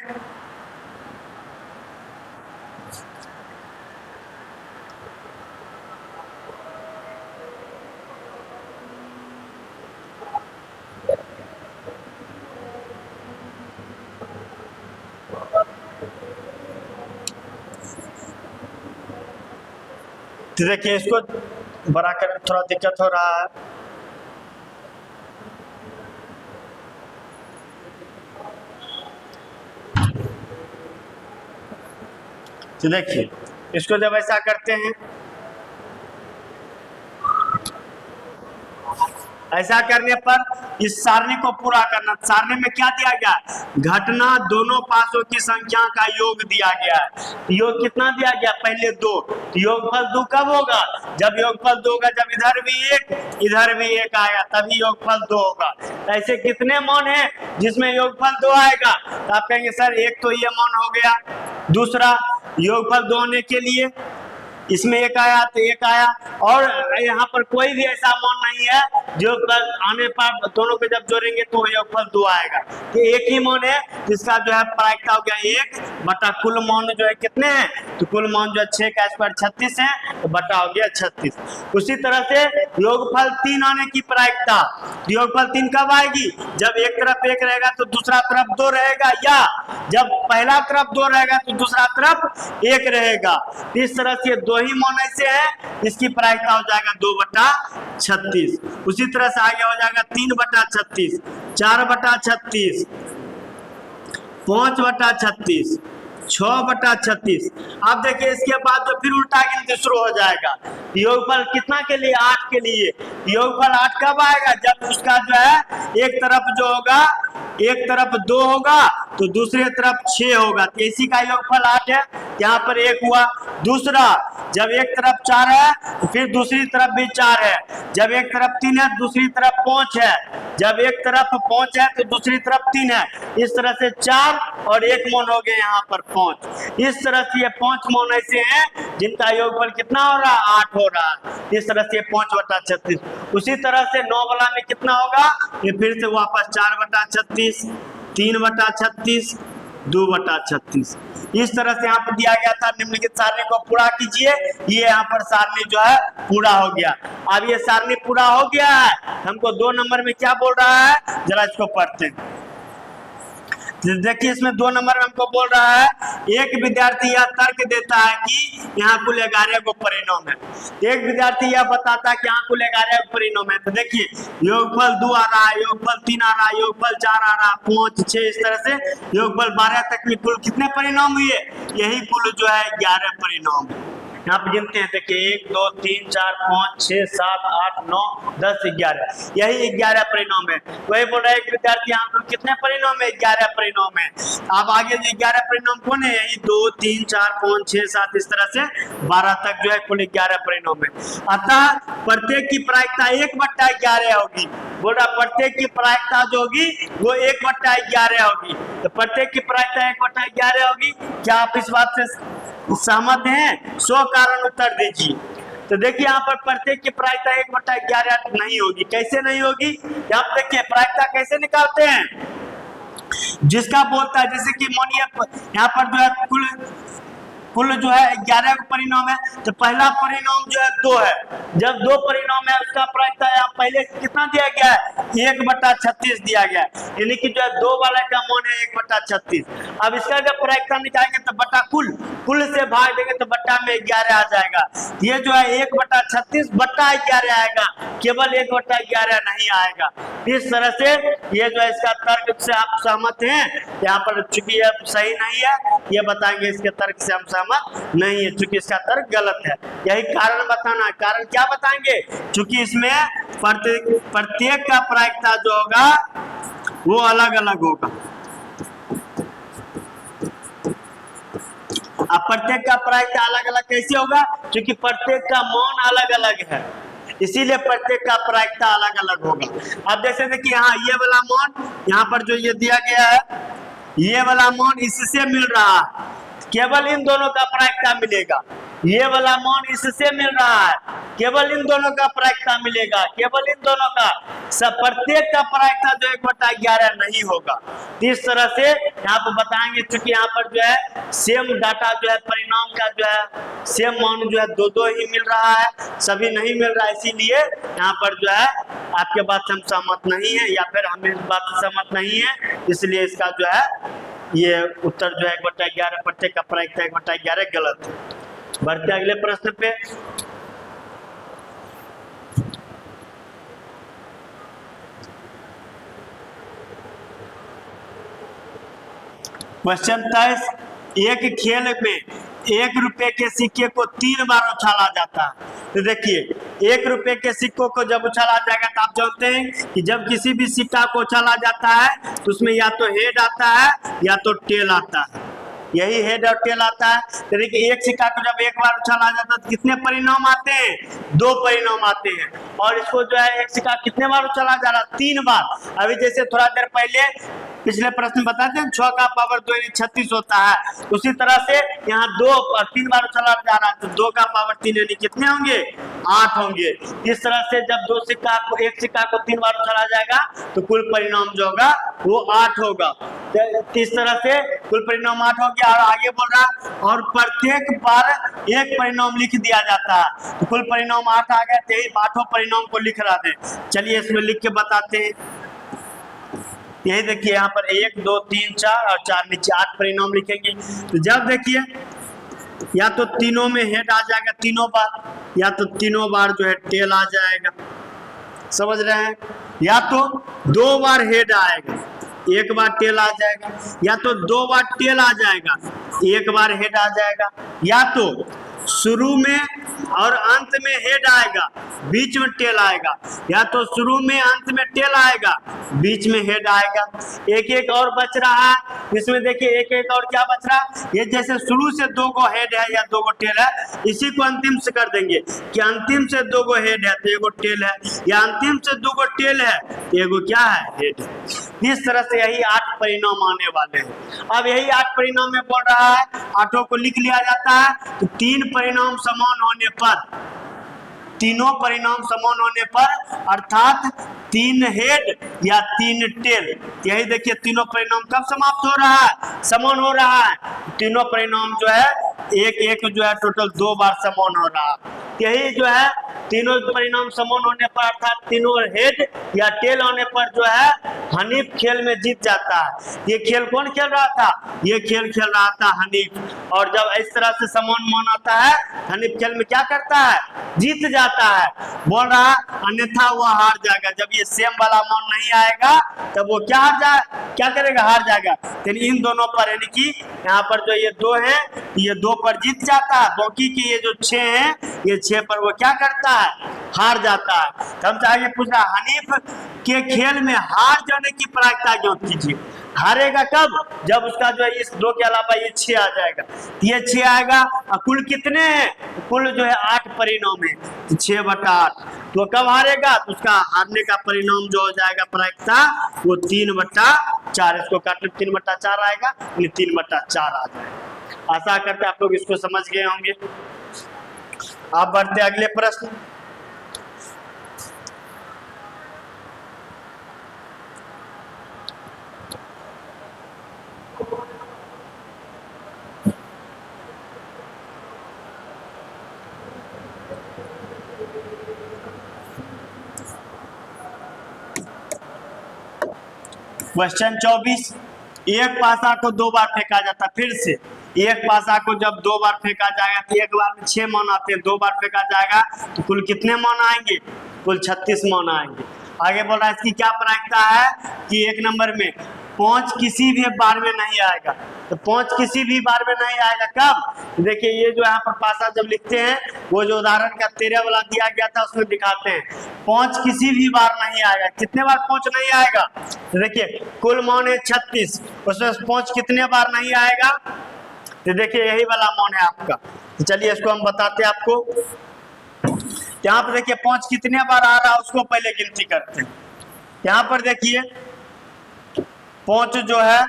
देखिए इसको बड़ा कर, थोड़ा दिक्कत हो रहा है। तो देखिए इसको जब ऐसा करते हैं, ऐसा करने पर इस सारणी को पूरा करना। सारणी में क्या दिया गया? घटना दोनों पासों की संख्या का योग दिया गया है। योग कितना दिया गया? पहले 2। योगफल 2 कब होगा? जब योगफल 2 होगा, जब इधर भी 1 इधर भी 1 आएगा, तभी योगफल 2 होगा। ऐसे कितने मौन है जिसमें योगफल 2 आएगा? तो आप कहेंगे सर एक तो ये मौन हो गया, दूसरा योगफल 2 होने के लिए इसमें 1 आया तो 1 आया, और यहाँ पर कोई भी ऐसा मौन नहीं है जो आने पर दोनों को जब जोड़ेंगे तो योगफल 2 आएगा। तो एक ही मौन है जिसका जो है प्रायिकता हो गया 1 बटा कुल मौन जो है कितने हैं? तो कुल मौन जो है 6 का स्क्वायर 36 है, तो बटा हो गया 36। उसी तरह से योगफल 3 आने की प्रायिकता, योगफल 3 कब आएगी? जब एक तरफ 1 रहेगा तो दूसरा तरफ 2 रहेगा, या जब पहला तरफ 2 रहेगा तो दूसरा तरफ 1 रहेगा। इस तरह से 2 ही मौन ऐसे है, इसकी प्रायिकता हो जाएगा 2/36। उसी तरह से आगे हो जाएगा 3/36, 4/36, 5/36, 6/36। अब देखिए इसके बाद जो फिर उल्टा गिनती शुरू हो जाएगा। योगफल कितना के लिए? 8 के लिए। योगफल 8 कब आएगा? जब उसका जो है एक तरफ जो होगा, एक तरफ 2 होगा तो दूसरे तरफ 6 होगा, तो इसी का योगफल 8 है। यहाँ पर 1 हुआ। दूसरा, जब एक तरफ 4 है तो फिर दूसरी तरफ भी 4 है। जब एक तरफ 3 है दूसरी तरफ 5 है। जब एक तरफ 5 है तो दूसरी तरफ 3 है। इस तरह से 4 और 1 मौन हो गए यहाँ पर 5। इस तरह से ये 5 मौन ऐसे हैं जिनका योगफल कितना हो रहा है? 8 हो रहा है। इस तरह से 5/36। उसी तरह से 9 वाला में कितना होगा? ये फिर से वापस 4/36, 3/36, 2/36। इस तरह से यहाँ पर दिया गया था। निम्नलिखित सारणी को पूरा कीजिए। ये यहाँ पर सारणी जो है पूरा हो गया। अब ये सारणी पूरा हो गया है, हमको 2 नंबर में क्या बोल रहा है, जरा इसको पढ़ते हैं। देखिए इसमें 2 नंबर में हमको बोल रहा है एक विद्यार्थी यह तर्क देता है कि यहाँ कुल 11 को परिणाम है। एक विद्यार्थी यह बताता है कि यहाँ कुल 11 को परिणाम है। तो देखिए योगफल 2 आ रहा है, योगफल 3 आ रहा है, योगफल 4 आ रहा है, 5 6 इस तरह से योगफल 12 तक में कुल कितने परिणाम हुए? यही कुल जो है 11 परिणाम है। यहाँ पे गिनते हैं, देखिए 1 2 3 4 5 6 7 8 9 10 11, यही 11 परिणाम है। वही बोल रहा है एक विद्यार्थी यहाँ पर कितने परिणाम है? 11 परिणाम है। अब आगे जो 11 परिणाम कौन है? यही 2 3 4 5 6 7 इस तरह से 12 तक जो है कुल 11 परिणाम है। अतः प्रत्येक की प्रायिकता 1/11 होगी। बोल रहा प्रत्येक की प्रायिकता जो होगी वो 1/11 होगी। तो प्रत्येक की प्रायिकता 1/11 होगी। क्या आप इस बात से सहमत हैं? 100 कारण उत्तर दीजिए। तो देखिए यहाँ पर प्रत्येक की प्रायिकता 1/11 नहीं होगी। कैसे नहीं होगी? यहाँ पर देखिए प्रायिकता कैसे निकालते हैं, जिसका बोलता है जैसे कि मानिए यहाँ पर जो है कुल जो है 11 का परिणाम है, तो पहला परिणाम जो है 2 है। जब 2 परिणाम है उसका प्रायिकता यहाँ पहले कितना दिया गया है? 1/36 दिया गया है, यानी कि जो है 2 वाला का मान है 1/36। अब इसका जब प्रायिकता निकालेंगे तो बटा कुल से भाग देंगे तो बट्टा में 11 आ जाएगा। ये जो है 1/36 बट्टा 11 आएगा, केवल 1/11 नहीं आएगा। इस तरह से ये जो है इसका तर्क से आप सहमत हैं? यहाँ पर चूंकि ये सही नहीं है, ये बताएंगे इसके तर्क से हम सहमत नहीं है, चूंकि इसका तर्क गलत है। यही कारण बताना है। कारण क्या बताएंगे? चूंकि इसमें प्रत्येक का प्रायिकता जो होगा वो अलग अलग होगा। अब प्रत्येक का प्रायिकता अलग अलग कैसे होगा? क्योंकि प्रत्येक का मान अलग अलग है, इसीलिए प्रत्येक का प्रायिकता अलग अलग होगा। अब जैसे देखिए यहाँ ये वाला मान यहाँ पर जो ये दिया गया है, ये वाला मान इससे मिल रहा है, केवल इन दोनों का प्रायिकता मिलेगा। ये वाला मान इससे मिल रहा है, केवल इन दोनों का प्रायिकता मिलेगा, केवल इन दोनों का। सब प्रत्येक का प्रायिकता जो 1/11 नहीं होगा। इस तरह से यहाँ पर बताएंगे, क्योंकि यहाँ पर जो है सेम डाटा जो है परिणाम का जो है सेम मान जो है 2 ही मिल रहा है, सभी नहीं मिल रहा है। इसीलिए यहाँ पर जो है आपके बात से हम सहमत नहीं है, या फिर हम इस बात से सहमत नहीं है, इसलिए इसका जो है ये उत्तर जो है 1/11 प्रत्येक का प्रायिकता 1/11 गलत है। बढ़ते अगले प्रश्न पे। क्वेश्चन 23, एक खेल में 1 रुपए के सिक्के को 3 बार उछाला जाता है। तो देखिए 1 रुपए के सिक्कों को जब उछाला जाएगा तो आप जानते हैं कि जब किसी भी सिक्का को उछाला जाता है तो उसमें या तो हेड आता है या तो टेल आता है। यही हेड और टेल आता है। तो देखिए एक सिक्का को जब 1 बार उछाला जाता है तो कितने परिणाम आते हैं? 2 परिणाम आते हैं। और इसको जो है एक सिक्का कितने बार उछाला जा रहा है? 3 बार। अभी जैसे थोड़ा देर पहले पिछले प्रश्न बताते हैं 6 का पावर 2 यानी 36 होता है, उसी तरह से यहाँ 2 और 3 बार उछाला जा रहा है तो 2 का पावर 3 यानी कितने होंगे? 8 होंगे। इस तरह से जब एक सिक्का को 3 बार उछाला जाएगा तो कुल परिणाम जो होगा वो 8 होगा। इस तरह से कुल परिणाम 8 हो गया। और आगे बोल रहा और प्रत्येक बार एक परिणाम लिख दिया जाता है, तो कुल परिणाम 8 आ गए। तो यही 8 परिणाम को लिख रहा थे। चलिए इसमें लिख के बताते हैं। यही देखिए यहाँ पर 1 2 3 4 और 4 नीचे 8 परिणाम लिखेंगे। तो जब देखिए या तो तीनों में हेड आ जाएगा 3 बार, या तो 3 बार जो है टेल आ जाएगा, समझ रहे हैं? या तो 2 बार हेड आएगा, 1 बार टेल आ जाएगा, या तो 2 बार टेल आ जाएगा, 1 बार हेड आ जाएगा, या तो शुरू में और अंत में हेड आएगा, बीच में टेल आएगा, या तो शुरू में अंत में टेल आएगा, बीच में हेड आएगा। एक और बच रहा है इसमें। देखिए एक और क्या बच रहा है? ये जैसे शुरू से 2 गो हेड है या 2 गो टेल है, इसी को अंतिम से कर देंगे कि अंतिम से 2 गो हेड है तो 1 गो टेल है, या अंतिम से 2 गो टेल है तो 1 गो क्या है? हेड है। इस तरह से यही 8 परिणाम आने वाले हैं। अब यही 8 परिणाम में बोल रहा है 8 को लिख लिया जाता है। तो 3 परिणाम समान होने पर, तीनों परिणाम समान होने पर, अर्थात 3 हेड या 3 टेल, यही देखिए तीनों परिणाम कब समाप्त हो रहा है? समान हो रहा है। तीनों परिणाम जो है एक जो है टोटल 2 बार समान हो रहा है। यही जो है तीनों परिणाम समान होने पर अर्थात तीनों हेड या टेल होने पर जो है हनीफ खेल में जीत जाता है। ये खेल कौन खेल रहा था? ये खेल खेल रहा था हनीफ। और जब इस तरह से समान मान आता है, हनीफ खेल में क्या करता है? जीत जाता है। बोल रहा अन्यथा वो हार जाएगा। जब ये सेम वाला मान नहीं आएगा तब वो क्या करेगा? हार जाएगा। तो इन दोनों पर यानी कि यहाँ पर जो ये 2 है, ये 2 पर जीत जाता है, बाकी के ये जो 6 हैं, ये 6 पर वो क्या करता है? हार जाता है। हम आगे पूछ रहा हनीफ के खेल में हार जाने की प्रायिकता ज्ञात कीजिए। हारेगा कब? जब उसका जो है इस 2 के अलावा ये 6 आ जाएगा। ये 6 आएगा और कुल कितने हैं? कुल जो है 8 परिणाम है, 6/8। तो कब हारेगा? तो उसका हारने का परिणाम जो हो जाएगा प्रायिकता वो 3/4। इसको काटने 3/4 आएगा, ये 3/4 आ जाएगा। आशा करते आप लोग इसको समझ गए होंगे। आप बढ़ते अगले प्रश्न। क्वेश्चन 24। एक पासा को 2 बार फेंका जाता। फिर से एक पासा को जब 2 बार फेंका जाएगा तो एक बार में 6 मान आते हैं, 2 बार फेंका जाएगा तो कुल कितने मान आएंगे? कुल 36 मान आएंगे। आगे बोल रहा है इसकी क्या प्रायिकता है कि 1 नंबर में 5 किसी भी बार में नहीं आएगा। तो 5 किसी भी बार में नहीं आएगा कब? देखिए ये जो यहाँ पर पासा जब लिखते हैं, वो जो उदाहरण का 13 वाला दिया गया था उसमें दिखाते हैं 5 किसी भी बार नहीं आएगा। कितने बार 5 नहीं आएगा? तो देखिए कुल मान है 36, उसमें 5 कितने बार नहीं आएगा? तो देखिए यही वाला मान है आपका। तो चलिए इसको हम बताते हैं आपको। यहाँ पर देखिए 5 कितने बार आ रहा है उसको पहले गिनती करते हैं। यहाँ पर देखिए 5 जो है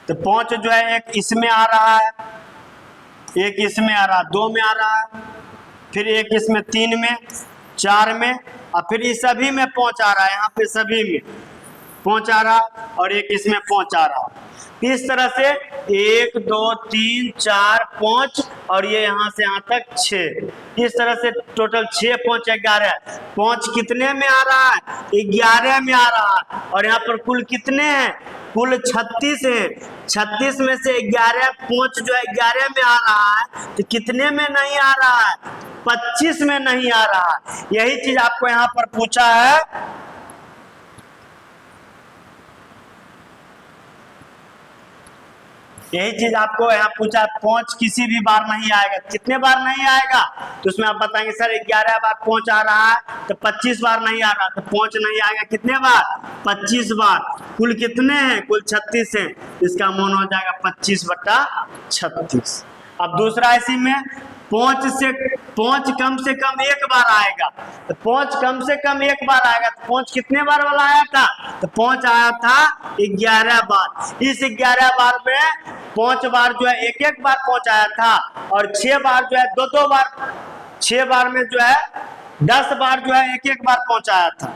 तो 5 जो है एक इसमें आ रहा है, एक इसमें आ रहा है, 2 में आ रहा है, फिर एक इसमें 3 में, 4 में, और फिर इस सभी में 5 आ रहा है। यहाँ पे सभी में 5 आ रहा और एक इसमें 5 आ रहा। इस तरह से 1 2 3 4 5 और ये यहाँ से यहाँ तक 6। इस तरह से टोटल 6 5 11। 5 कितने में आ रहा है? 11 में आ रहा है। और यहाँ पर कुल कितने हैं? कुल 36 है। 36 में से 11 5 जो है 11 में आ रहा है, तो कितने में नहीं आ रहा है? 25 में नहीं आ रहा है। यही चीज आपको यहाँ पर पूछा है। यही चीज आपको यहाँ पूछा, 5 किसी भी बार नहीं आएगा। कितने बार नहीं आएगा? तो उसमें आप बताएंगे सर 11 बार 5 आ रहा है तो 25 बार नहीं आ रहा, तो 5 नहीं आएगा। कितने बार? 25 बार। कुल कितने हैं? कुल 36 हैं। इसका मान हो जाएगा 25/36। अब दूसरा इसी में 5 कम से कम 1 बार आएगा। तो 5 कम से कम 1 बार आएगा। तो 5 कितने बार वाला आया था? तो 5 आया था 11 बार। इस 11 बार में 5 बार जो है 1 बार 5 आया था, और 6 बार जो है 2 बार। 6 बार में जो है 10 बार जो है 1 बार 5 आया था,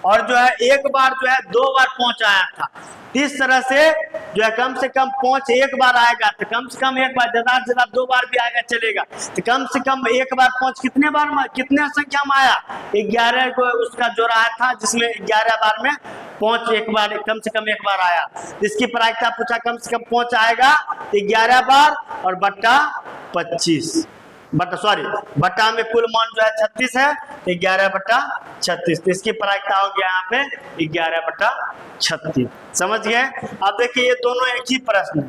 और जो है 1 बार जो है 2 बार 5 आया था। इस तरह से जो है कम से कम 5 1 बार आएगा, तो कम से कम 1 बार, ज्यादा से ज्यादा 2 बार भी आएगा चलेगा। तो कम से कम 1 बार 5 कितने बार में, कितने संख्या में आया? 11 को उसका जोड़ा आया था, जिसमें 11 बार में 5 1 बार, कम से कम 1 बार आया। इसकी प्रायिकता पूछा, कम से कम 5 आएगा 11 बार और बट्टा 25 बट्टा में कुल मान जो है 36 है, 11/36। तो इसकी प्रायिकता हो गया यहाँ पे 11/36। समझ गए? अब देखिए ये दोनों एक ही प्रश्न है,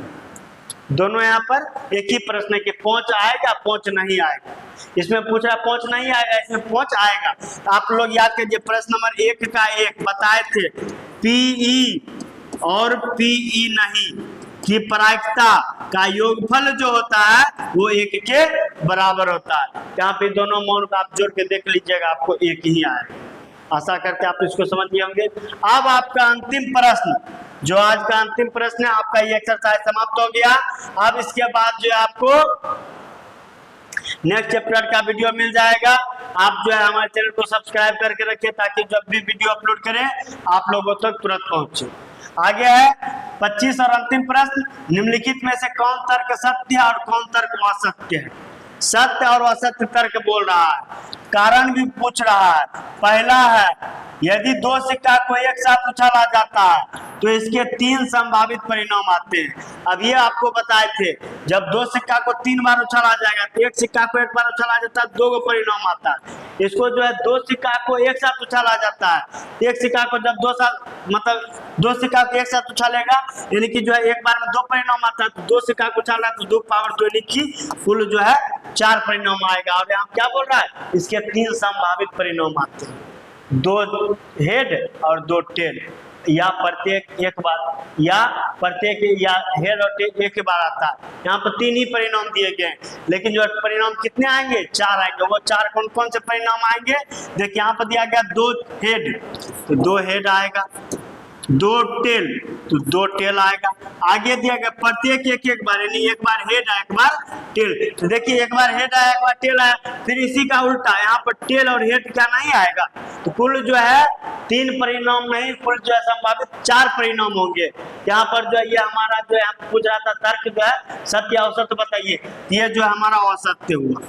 दोनों यहाँ पर एक ही प्रश्न है कि 5 आएगा 5 नहीं आएगा। इसमें पूछ रहा 5 नहीं आएगा, इसमें 5 आएगा। तो आप लोग याद कीजिए प्रश्न नंबर 1 का 1 बताए थे, पीई और पीई नहीं की प्रायिकता का योगफल जो होता है वो 1 के बराबर होता है। यहाँ पे दोनों मान को आप जोड़ के देख लीजिएगा, आपको 1 ही आएगा। आशा करते हैं आप इसको समझ गए होंगे। अब आपका अंतिम प्रश्न, जो आज का अंतिम प्रश्न है, आपका ये एक्सरसाइज समाप्त हो गया। अब इसके बाद जो है आपको नेक्स्ट चैप्टर का वीडियो मिल जाएगा। आप जो है हमारे चैनल को सब्सक्राइब करके रखिए, ताकि जब भी वीडियो अपलोड करें आप लोगों तक तुरंत पहुंचे। आगे है 25 और अंतिम प्रश्न, निम्नलिखित में से कौन तर्क सत्य है और कौन तर्क असत्य है? सत्य और असत्य तर्क बोल रहा है, कारण भी पूछ रहा है। पहला है, यदि दो सिक्का को एक साथ उछाला जाता है तो इसके 3 संभावित परिणाम आते हैं। अब ये आपको बताए थे, जब दो सिक्का को 3 बार उछाला जाएगा तो एक सिक्का को एक बार उछाला जाता है, 2 गो परिणाम आता है। इसको जो है दो सिक्का को एक साथ उछाला जाता है, एक सिक्का को जब दो सिक्का को एक साथ उछालेगा यानी कि जो है एक बार में 2 परिणाम आता है, तो 2 सिक्का को उछाला तो 2 पावर 2 यानी कि कुल जो है 4 परिणाम आएगा। और यहाँ क्या बोल रहा है, इसके 3 संभावित परिणाम आते हैं, 2 हेड और 2 टेल, या प्रत्येक एक बार, या प्रत्येक या हेड और टेल एक बार आता है। यहाँ पर 3 ही परिणाम दिए गए, लेकिन जो परिणाम कितने आएंगे, 4 आएंगे। वो 4 कौन कौन से परिणाम आएंगे, देखिए यहाँ पर दिया गया 2 हेड तो 2 हेड आएगा, 2 टेल तो 2 टेल आएगा। आगे दिया गया प्रत्येक एक बार, यानी एक बार हेड आया एक बार टेल, तो देखिए एक बार हेड आया एक बार टेल आया, फिर इसी का उल्टा यहाँ पर टेल और हेड क्या नहीं आएगा, तो कुल जो है 3 परिणाम नहीं, कुल जो है संभावित 4 परिणाम होंगे। यहाँ पर जो है ये हमारा जो है पूछ रहा था तर्क जो है सत्य असत्य बताइए, ये जो है हमारा असत्य हुआ।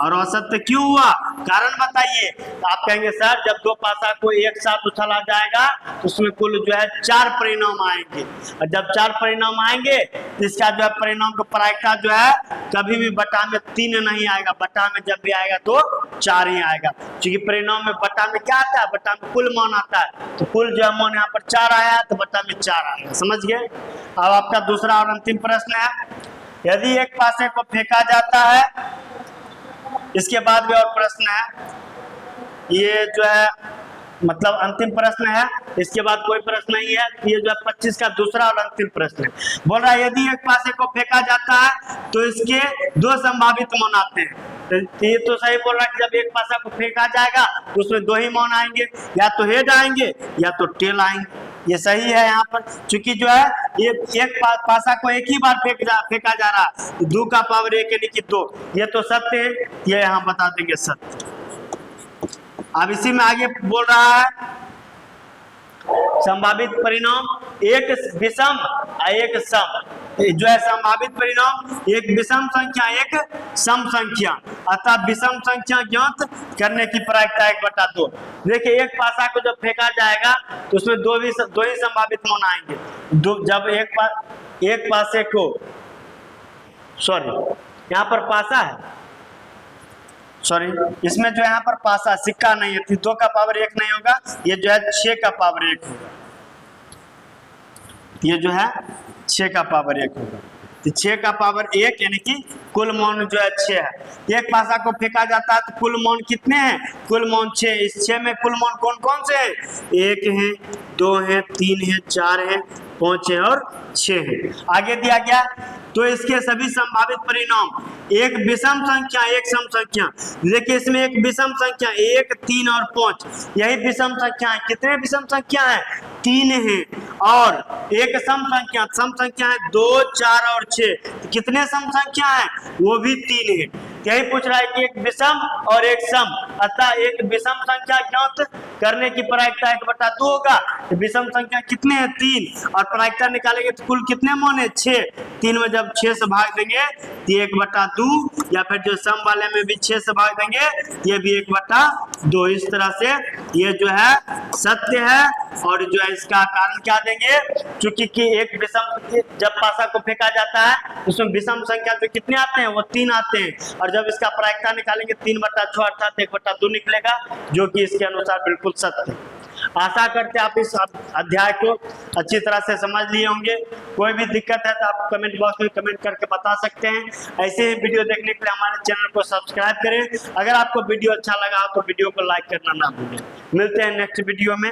और असत्य क्यों हुआ, कारण बताइए। आप कहेंगे सर जब 2 पासा को एक साथ उछाला जाएगा तो उसमें कुल जो है 4 परिणाम आएंगे, और जब 4 परिणाम आएंगे तो इसका जो है परिणाम का प्रायिकता जो है कभी भी बटा में 3 नहीं आएगा, बटा में जब भी आएगा तो 4 ही आएगा, क्योंकि परिणाम में बटा में क्या आता है, बटा में कुल मान आता है, तो कुल जो है मान यहाँ पर 4 आया तो बटा में 4 आएगा। समझ गए। अब आपका दूसरा और अंतिम प्रश्न है, यदि एक पासे को फेंका जाता है, इसके बाद भी और प्रश्न है, ये जो है मतलब अंतिम प्रश्न है, इसके बाद कोई प्रश्न नहीं है। ये जो है 25 का दूसरा और अंतिम प्रश्न है। बोल रहा है यदि एक पासे को फेंका जाता है तो इसके 2 संभावित मान आते हैं। तो ये तो सही बोल रहा है कि जब एक पासा को फेंका जाएगा तो उसमें 2 ही मान आएंगे, या तो हेड आएंगे या तो टेल आएंगे। ये सही है यहाँ पर, क्योंकि जो है ये एक पासा को एक ही बार फेंका जा रहा है, 2 का पावर 1 यानी कि 2, ये तो सत्य है, ये यहाँ बता देंगे सत्य। अब इसी में आगे बोल रहा है संभावित परिणाम एक विषम और एक सम, जो है संभावित परिणाम एक विषम संख्या एक सम संख्या, अतः विषम संख्या ज्ञात करने की प्रायिकता 1/2। देखिए एक पासा को जब फेंका जाएगा तो उसमें 2 ही संभावित मान आएंगे। जब एक पासे को यहाँ पर पासा है, इसमें जो यहाँ पर पासा सिक्का नहीं है, 2 का पावर 1 नहीं होगा, ये जो है 6 का पावर 1 होगा, ये जो है 6 का पावर 1 होगा। तो 6 का पावर 1 यानी कि कुल मान जो है 6 है। एक पासा को फेंका जाता है तो कुल मान कितने हैं, कुल मान 6। इस 6 में कुल मान कौन कौन से हैं, 1 है, 2 है, 3 है, 4 है, 5 है और 6 है। आगे दिया गया तो इसके सभी संभावित परिणाम एक विषम संख्या एक सम संख्या। देखिए इसमें एक विषम संख्या 1, 3 और 5, यही विषम संख्या है। कितने विषम संख्या है, 3 है, और एक सम संख्या है 2, 4 और 6। कितने सम संख्या है, वो भी 3 है। यही पूछ रहा है कि एक विषम और एक सम, अतः एक विषम संख्या ज्ञात करने की प्रायिकता 1/2 होगा। तो विषम संख्या कितने हैं, 3, और प्रायिकता निकालेंगे तो कुल कितने मान है, 6। 3 में जब 6 से भाग देंगे तो 1/2, या फिर जो सम वाले में भी 6 से भाग देंगे ये भी 1/2। इस तरह से ये जो है सत्य है। और जो है इसका कारण क्या देंगे, क्योंकि कि एक विषम जब पासा को फेंका जाता है उसमें विषम संख्या तो कितने आते हैं, वो 3 आते हैं, और जब इसका प्रायिकता निकालेंगे 3/6 अर्थात 1/2 निकलेगा, जो कि इसके अनुसार बिल्कुल सत्य है। आशा करते हैं आप इस अध्याय को अच्छी तरह से समझ लिए होंगे। कोई भी दिक्कत है तो आप कमेंट बॉक्स में कमेंट करके बता सकते हैं। ऐसे ही वीडियो देखने के लिए हमारे चैनल को सब्सक्राइब करें। अगर आपको वीडियो अच्छा लगा तो वीडियो को लाइक करना ना भूलें। मिलते हैं नेक्स्ट वीडियो में।